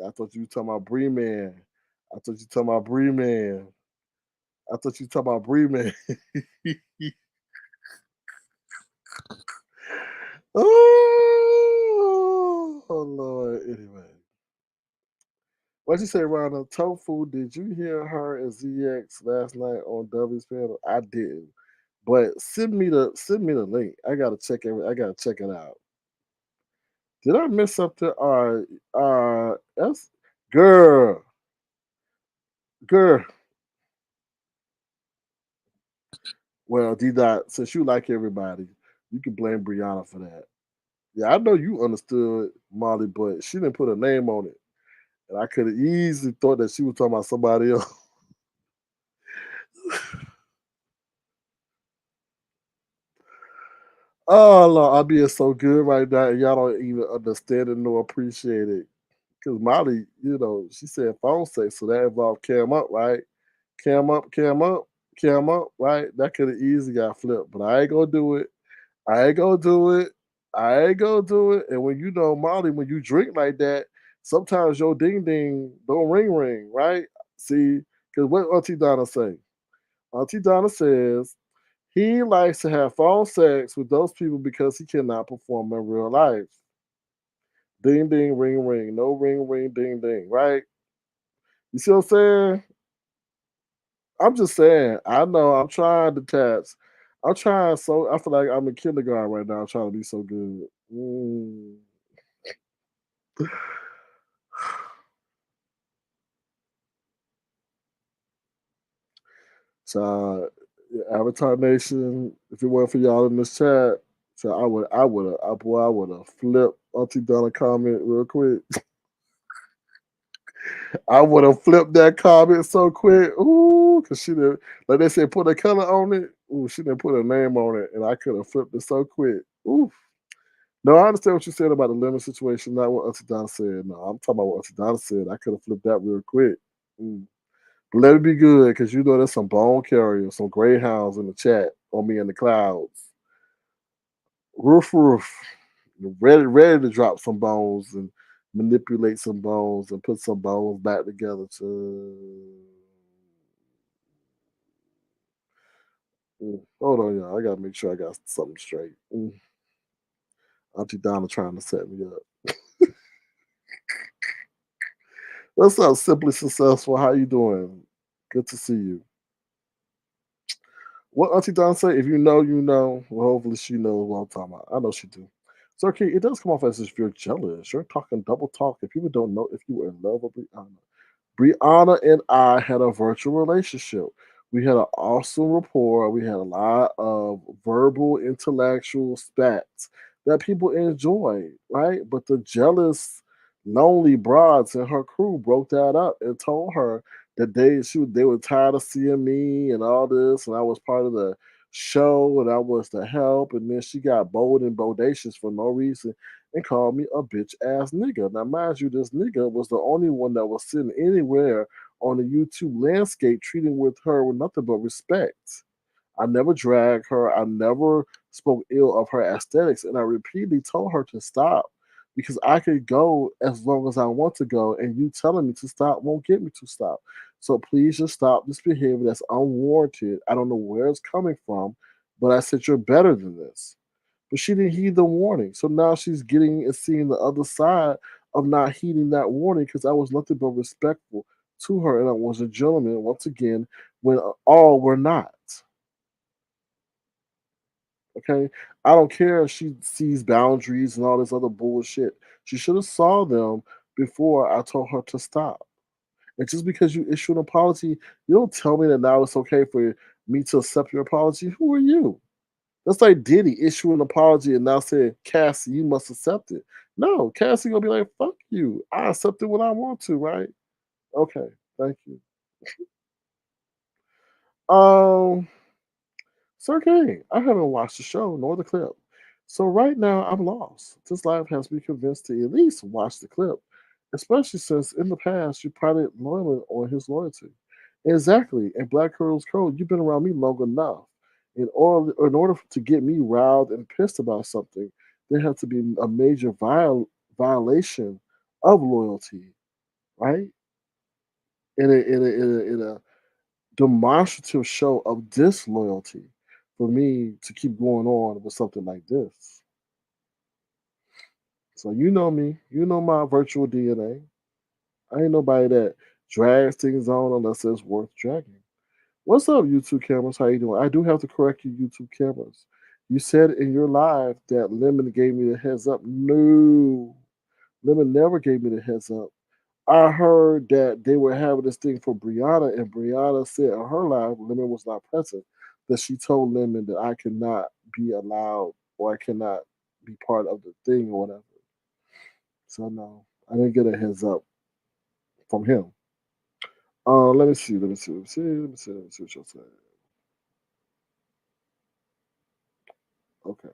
Speaker 6: I thought you were talking about Bree Man. I thought you were talking about Bree Man. I thought you were talking about Bree Man. Oh Lord. Anyway. What you say, Rhonda? Tofu, did you hear her and ZX last night on W's panel? I didn't. But send me the link. I gotta check it out. Did I miss something? That's girl. Girl. Well, D Dot, since you like everybody, you can blame Brianna for that. Yeah, I know you understood Molly, but she didn't put a name on it. And I could have easily thought that she was talking about somebody else. Oh Lord, I'm being so good right now, and y'all don't even understand it nor appreciate it. Cause Molly, she said phone sex, so that involved cam up, right? Cam up, cam up, cam up, right? That could have easily got flipped, but I ain't gonna do it. I ain't gonna do it. I ain't gonna do it. And when Molly, when you drink like that, sometimes your ding ding don't ring, right? See, because what Auntie Donna say? Auntie Donna says he likes to have phone sex with those people because he cannot perform in real life. Ding ding ring, no ring ding ding, right? You see what I'm saying? I'm just saying. I know. I'm trying to tats. I'm trying so. I feel like I'm in kindergarten right now. I'm trying to be so good. So, Avatar Nation. If it weren't for y'all in this chat, so I would have flipped Auntie Donna comment real quick. I would have flipped that comment so quick. Ooh, because she did, like they said, put a color on it. Ooh, she didn't put a name on it, and I could have flipped it so quick. Ooh. No, I understand what you said about the lemon situation, not what Auntie Donna said. No, I'm talking about what Auntie Donna said. I could have flipped that real quick. But let it be good, because there's some bone carriers, some greyhounds in the chat on me in the clouds. Roof. Ready to drop some bones and manipulate some bones and put some bones back together to. Hold on, y'all. I gotta make sure I got something straight. Auntie Donna trying to set me up. What's up, Simply Successful? How you doing? Good to see you. What Auntie Donna say? If you know, you know. Well, hopefully she knows what I'm talking about. I know she do. So, okay, it does come off as if you're jealous. You're talking double talk. If people don't know if you were in love with Brianna. Brianna and I had a virtual relationship. We had an awesome rapport. We had a lot of verbal, intellectual spats that people enjoyed, right? But the jealous, lonely broads and her crew broke that up and told her that they were tired of seeing me and all this, and I was part of the show and I was the help. And then she got bold and bodacious for no reason and called me a bitch ass nigga. Now, mind you, this nigga was the only one that was sitting anywhere on the YouTube landscape treating with her with nothing but respect. I never dragged her. I never spoke ill of her aesthetics. And I repeatedly told her to stop because I could go as long as I want to go. And you telling me to stop won't get me to stop. So please just stop this behavior that's unwarranted. I don't know where it's coming from, but I said, you're better than this. But she didn't heed the warning. So now she's getting and seeing the other side of not heeding that warning because I was nothing but respectful to her and I was a gentleman once again when all were not. Okay, I don't care if she sees boundaries and all this other bullshit. She should have saw them before I told her to stop. And just because you issue an apology, you don't tell me that now it's okay for me to accept your apology? Who are you? That's like Diddy issuing an apology and now saying, Cassie, you must accept it. No, Cassie gonna be like, fuck you. I accept it when I want to, right? Okay, thank you. Um, Sir Kane, I haven't watched the show nor the clip. So right now I'm lost. This live has me convinced to at least watch the clip, especially since in the past you prided loyalty on his loyalty. Exactly. And Black Girls Code, you've been around me long enough. In order to get me riled and pissed about something, there has to be a major violation of loyalty, right? In a demonstrative show of disloyalty for me to keep going on with something like this. So you know me, you know my virtual DNA. I ain't nobody that drags things on unless it's worth dragging. What's up, YouTube cameras? How you doing? I do have to correct you, YouTube cameras. You said in your live that Lemon gave me the heads up. No, Lemon never gave me the heads up. I heard that they were having this thing for Brianna, and Brianna said on her live, Lemon was not present, that she told Lemon that I cannot be allowed or I cannot be part of the thing or whatever. So no, I didn't get a heads up from him. Let me see what you're saying. Okay.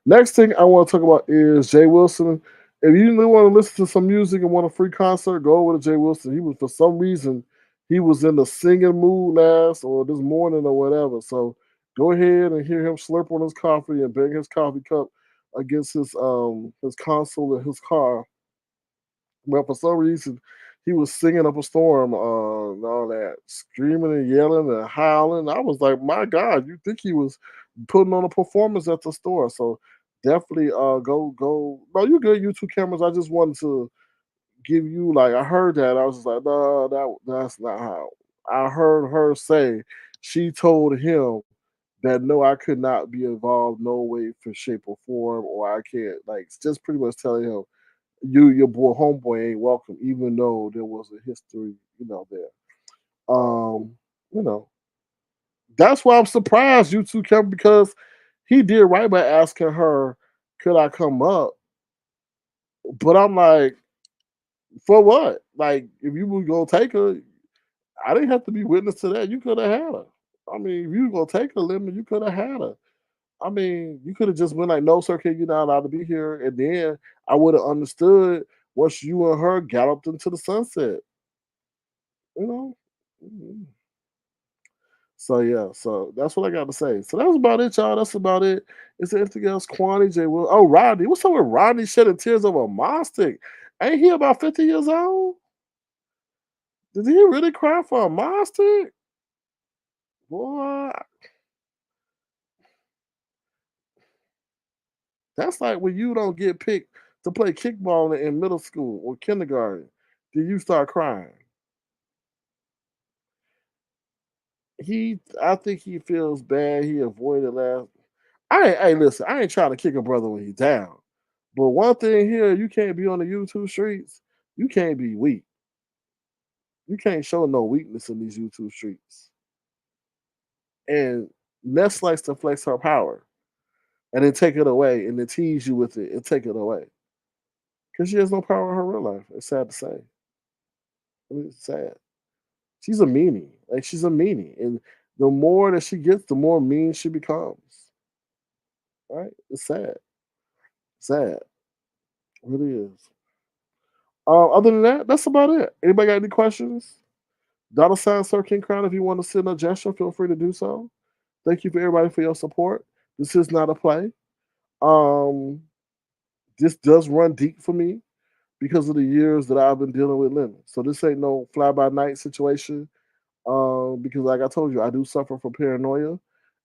Speaker 6: Next thing I want to talk about is Jay Wilson. If you really want to listen to some music and want a free concert, go over to Jay Wilson. He was, for some reason, he was in the singing mood last or this morning or whatever. So go ahead and hear him slurp on his coffee and bang his coffee cup against his console in his car. But for some reason, he was singing up a storm and all that, screaming and yelling and howling. I was like, my God, you think he was putting on a performance at the store? So definitely go. No, you good, YouTube cameras. I just wanted to give you, like, I heard that. I was just like, no, that's not how. I heard her say she told him that no, I could not be involved, no way, for shape or form, or I can't, like, just pretty much telling him your boy homeboy ain't welcome, even though there was a history, there. Um, you know, that's why I'm surprised you two, Kevin, because he did right by asking her, could I come up? But I'm like, for what? Like, if you were gonna take her, I didn't have to be witness to that. You could have had her. I mean, if you were gonna take her, Lemon, you could have had her. I mean, you could have just been like, no, sir, you're not allowed to be here. And then I would have understood once you and her galloped into the sunset. You know? Mhm. So yeah, so that's what I got to say. So that's about it, y'all. That's about it. Is there anything else? Quanney, J. Will. Oh, Rodney. What's up with Rodney shedding tears over a mom stick? Ain't he about 50 years old? Did he really cry for a mom stick? Boy, that's like when you don't get picked to play kickball in middle school or kindergarten. Then you start crying. I think he feels bad. He avoided last. Hey, listen, I ain't trying to kick a brother when he's down. But one thing here, you can't be on the YouTube streets. You can't be weak. You can't show no weakness in these YouTube streets. And Ness likes to flex her power and then take it away and then tease you with it and take it away. Because she has no power in her real life. It's sad to say. I mean, it's sad. She's a meanie. Like, she's a meanie. And the more that she gets, the more mean she becomes. Right? It's sad. Sad. It really is. Other than that, that's about it. Anybody got any questions? $sign Sir King Crown. If you want to send a gesture, feel free to do so. Thank you for everybody for your support. This is not a play. Um, this does run deep for me because of the years that I've been dealing with Lemon. So this ain't no fly by night situation. Because like I told you, I do suffer from paranoia,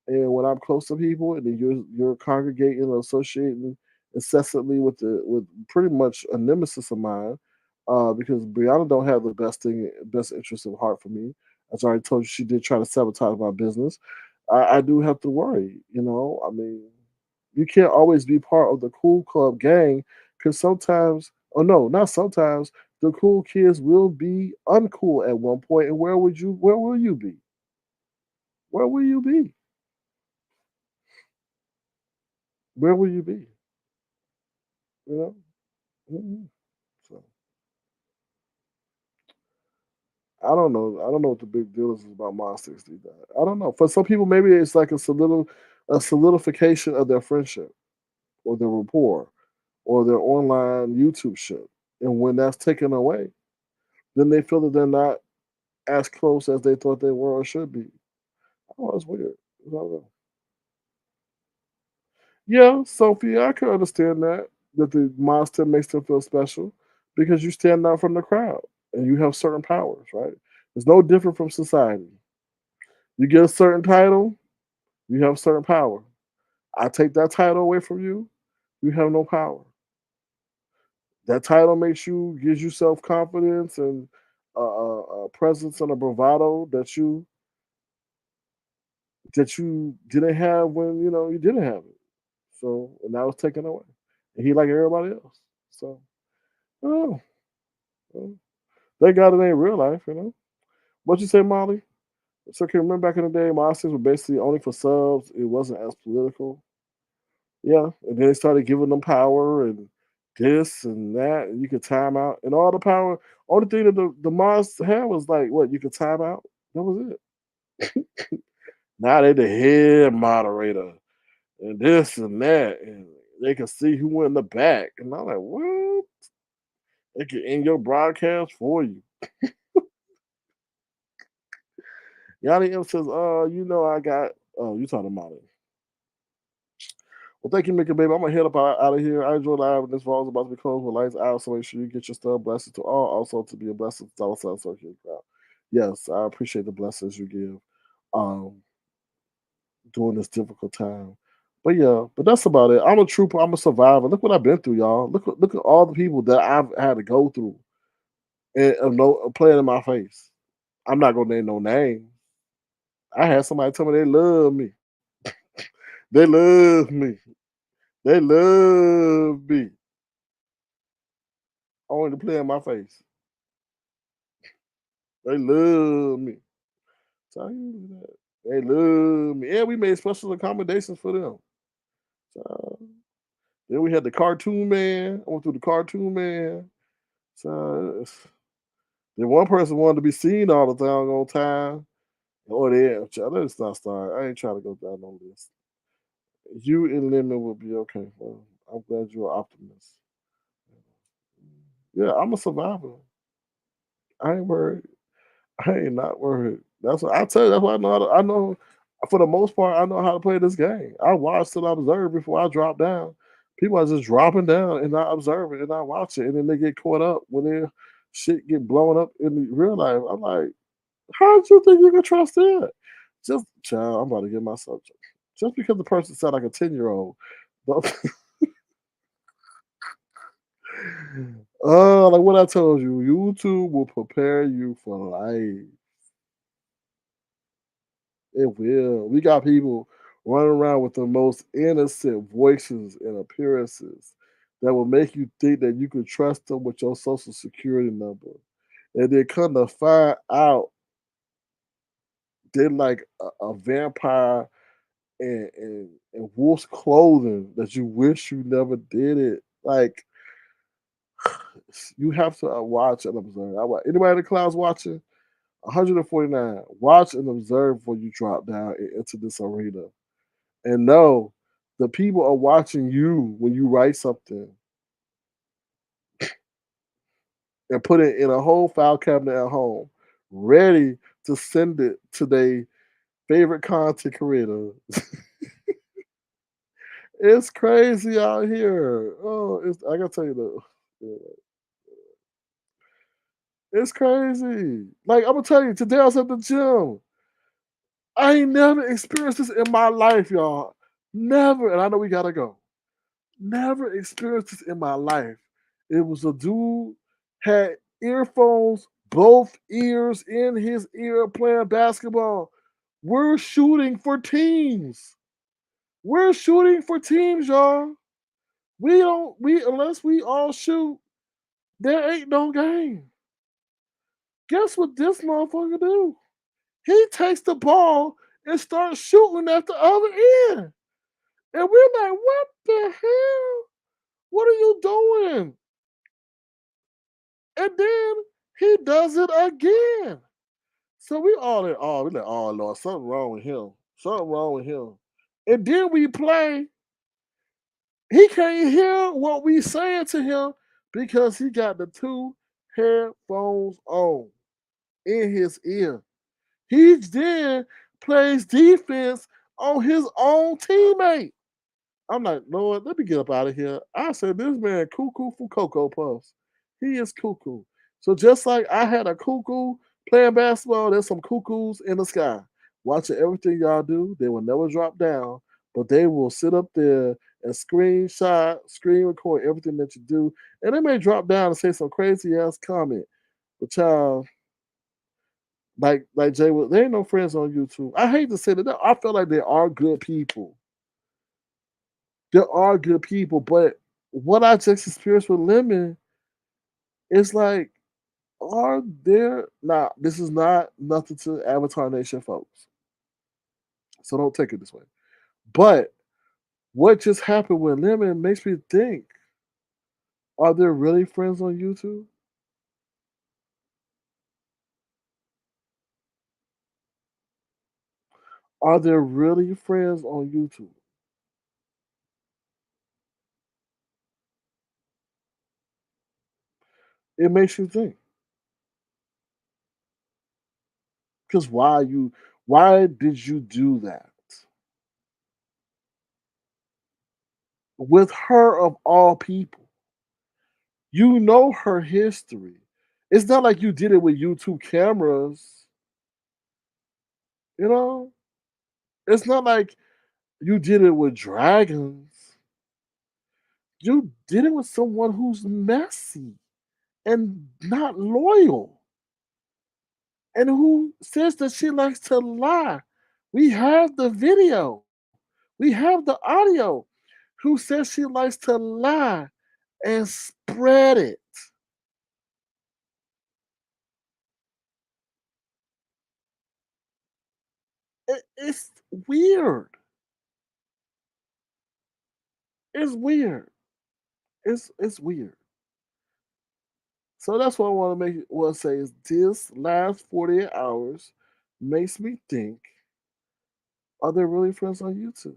Speaker 6: and when I'm close to people, and then you're congregating or associating incessantly with pretty much a nemesis of mine, because Brianna don't have the best interest of heart for me. As I already told you, she did try to sabotage my business. I do have to worry. I mean, you can't always be part of the cool club gang because sometimes, oh no, not sometimes, the cool kids will be uncool at one point, and where will you be? where will you be? Where will you be? You know? Mhm. So I don't know. I don't know what the big deal is about Mod 60. I don't know. For some people, maybe it's like a solidification of their friendship or their rapport or their online YouTube shit. And when that's taken away, then they feel that they're not as close as they thought they were or should be. Oh, it's weird. I don't know. Yeah, Sophie, I can understand that the monster makes them feel special because you stand out from the crowd and you have certain powers, right? It's no different from society. You get a certain title, you have certain power. I take that title away from you, you have no power. That title gives you self confidence and a presence and a bravado that you didn't have when you didn't have it. So and that was taken away, and he like everybody else. So oh, well, thank God it ain't real life. What you say, Molly? So can you remember back in the day, monsters were basically only for subs. It wasn't as political. Yeah, and then they started giving them power and this and that, and you could time out and all the power. Only thing that the mods had was like what you could time out. That was it. Now they the head moderator and this and that, and they can see who went in the back. And I'm like, what? They can end your broadcast for you. Yanni M says, I got. Oh, you talking about it. Well, thank you, Mickey Baby. I'm gonna head up out of here. I enjoyed live, and this vlog is about to be closed with lights out. So make sure you get your stuff. Blessings to all. Also to be a blessing to all sides of your crowd. Yes, I appreciate the blessings you give during this difficult time. But yeah, but that's about it. I'm a trooper. I'm a survivor. Look what I've been through, y'all. Look at all the people that I've had to go through and playing in my face. I'm not gonna name no names. I had somebody tell me they love me. They love me. They love me. Only to play in my face. They love me. Tell you that. They love me. And we made special accommodations for them. So, then we had the cartoon man. I went through the cartoon man. So then one person wanted to be seen all the time on time. Oh, let's not start. I ain't trying to go down on this. You and Lemon will be okay. Well, I'm glad you're an optimist. Yeah, I'm a survivor. I ain't worried. I ain't not worried. That's what I tell you. That's why I know for the most part I know how to play this game. I watch till I observe before I drop down. People are just dropping down and not observing and not watching, and then they get caught up when their shit get blown up in the real life. I'm like, how did you think you can trust that? Just child, I'm about to get myself just because the person sound like a 10-year-old. Like what I told you, YouTube will prepare you for life. It will. We got people running around with the most innocent voices and appearances that will make you think that you can trust them with your social security number. And then come to find out they're like a vampire in wolf's clothing that you wish you never did it. Like you have to watch and observe. Anybody in the clouds watching? 149. Watch and observe before you drop down into this arena. And know the people are watching you when you write something and put it in a whole file cabinet at home, ready to send it to their favorite content creator. It's crazy out here. Oh, I gotta tell you though. It's crazy. Like I'm gonna tell you, today I was at the gym. I ain't never experienced this in my life, y'all. Never. And I know we gotta go. Never experienced this in my life. It was a dude had earphones, both ears in his ear playing basketball. We're shooting for teams. We're shooting for teams, y'all. We unless we all shoot, there ain't no game. Guess what this motherfucker do? He takes the ball and start shooting at the other end. And we're like, what the hell? What are you doing? And then he does it again. So we all in awe. We like, oh Lord, something wrong with him. Something wrong with him. And then we play. He can't hear what we saying to him because he got the two headphones on in his ear. He then plays defense on his own teammate. I'm like, Lord, let me get up out of here. I said, this man cuckoo for Cocoa Puffs. He is cuckoo. So just like I had a cuckoo playing basketball, there's some cuckoos in the sky watching everything y'all do. They will never drop down, but they will sit up there and screenshot, screen record everything that you do. And they may drop down and say some crazy ass comment. But y'all, like Jay, they ain't no friends on YouTube. I hate to say that. I feel like they are good people. There are good people, but what I just experienced with Lemon is like, are there now? This is not nothing to Avatar Nation folks, so don't take it this way. But what just happened with Lemon makes me think: are there really friends on YouTube? Are there really friends on YouTube? It makes you think. Because why did you do that with her of all people? You know her history. It's not like you did it with YouTube cameras, you know? It's not like you did it with dragons. You did it with someone who's messy and not loyal and who says that she likes to lie. We have the video, we have the audio. Who says she likes to lie and spread it? It's weird. It's weird. It's weird. So that's what I want to say is this last 48 hours makes me think, are they really friends on YouTube?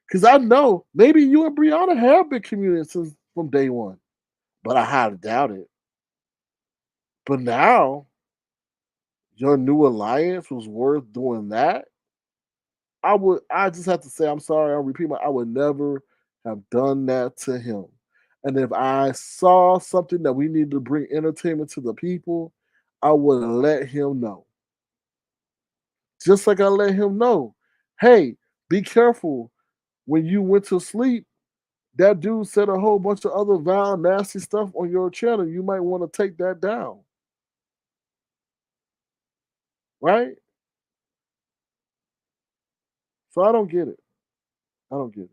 Speaker 6: Because I know maybe you and Brianna have been communicating since from day one, but I highly doubt it. But now your new alliance was worth doing that. I just have to say, I'm sorry, I'll repeat I would never have done that to him. And if I saw something that we needed to bring entertainment to the people, I would let him know. Just like I let him know, hey, be careful. When you went to sleep, that dude said a whole bunch of other vile, nasty stuff on your channel. You might want to take that down. Right? So I don't get it. I don't get it.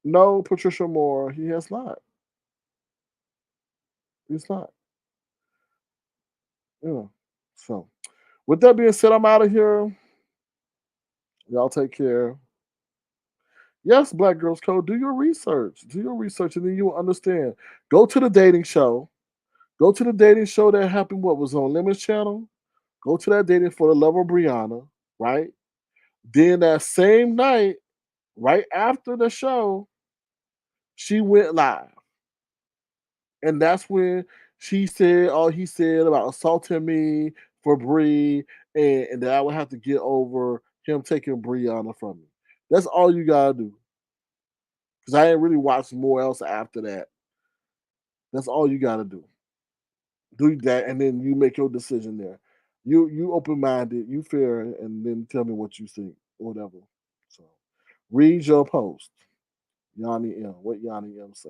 Speaker 6: No, Patricia Moore, he has not. He's not. Yeah. So, with that being said, I'm out of here. Y'all take care. Yes, Black Girls Code, do your research. Do your research, and then you will understand. Go to the dating show. Go to the dating show that happened, what was on Lemon's channel. Go to that dating for the love of Brianna, right? Then that same night, right after the show, she went live. And that's when she said all he said about assaulting me for Bree, and that I would have to get over him taking Brianna from me. That's all you gotta do. Because I ain't really watched more else after that. That's all you gotta do. Do that, and then you make your decision there. You open minded, you fair, and then tell me what you think, whatever. So read your post. Yanni M. What Yanni M say?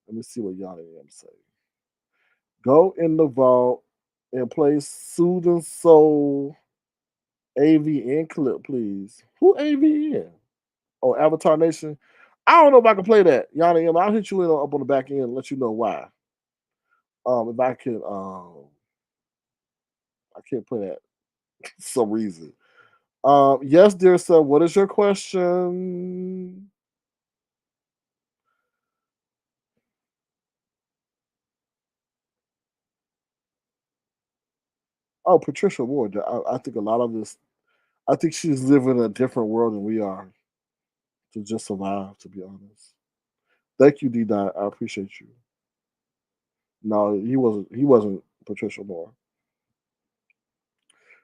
Speaker 6: Let me see what Yanni M say. Go in the vault and play Soothing Soul AVN clip, please. Who AVN? Oh, Avatar Nation. I don't know if I can play that. Yanni M. I'll hit you in up on the back end and let you know why. If I can I can't play that for some reason. Yes, dear sir. What is your question? Oh, Patricia Ward. I think a lot of this. I think she's living in a different world than we are to just survive. To be honest. Thank you, D. Dot. I appreciate you. No, he wasn't. He wasn't Patricia Moore.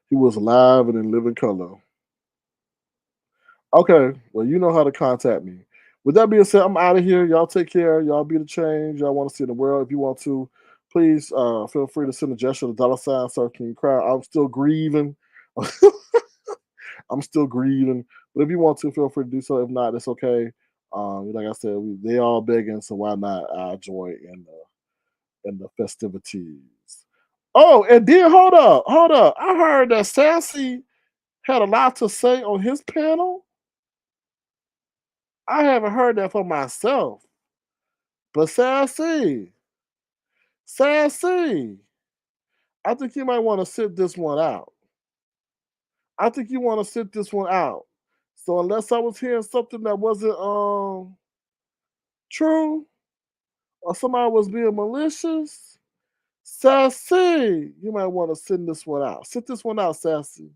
Speaker 6: He was live and in living color. Okay, well, you know how to contact me. With that being said, I'm out of here. Y'all take care. Y'all be the change y'all want to see in the world. If you want to, please feel free to send a gesture to $sign so can you cry. I'm still grieving. I'm still grieving. But if you want to, feel free to do so. If not, it's okay. Like I said, they all begging, so why not join in the festivities? Oh, and then hold up. I heard that Sassy had a lot to say on his panel. I haven't heard that for myself. But Sassy, I think you might want to sit this one out. So unless I was hearing something that wasn't true, or somebody was being malicious, Sassy, you might want to sit this one out. Sit this one out, Sassy.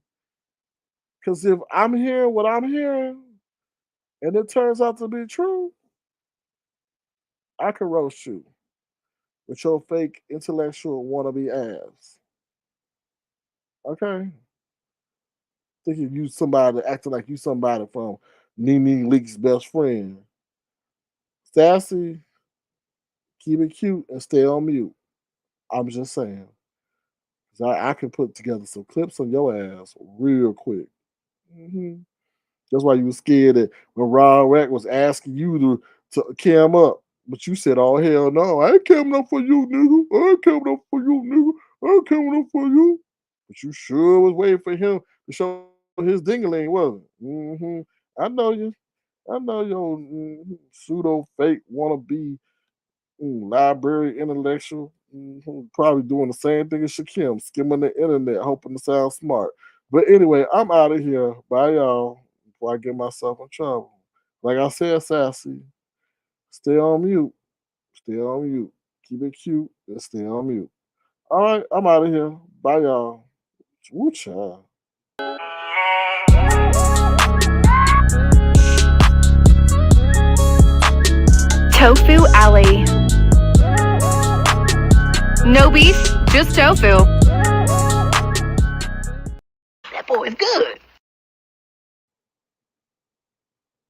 Speaker 6: Because if I'm hearing what I'm hearing, and it turns out to be true, I can roast you with your fake intellectual wannabe ass. Okay? Thinking you somebody acting like you somebody from Nene Leak's best friend. Sassy, keep it cute and stay on mute. I'm just saying. I can put together some clips on your ass real quick. Mm-hmm. That's why you were scared that when Ron Rack was asking you to cam up, but you said, "Oh hell no, I ain't camming up for you, nigga. I ain't camming up for you, nigga. I ain't camming up for you." But you sure was waiting for him to show his dingaling, wasn't it? Mm-hmm. I know you. I know your pseudo fake wannabe library intellectual. Probably doing the same thing as Shakim, skimming the internet, hoping to sound smart. But anyway, I'm out of here. Bye, y'all. Before I get myself in trouble. Like I said, Sassy, stay on mute. Stay on mute. Keep it cute and stay on mute. All right, I'm out of here. Bye, y'all. Woo, child.
Speaker 5: Tofu Alley. No beef, just tofu.
Speaker 1: That boy is good.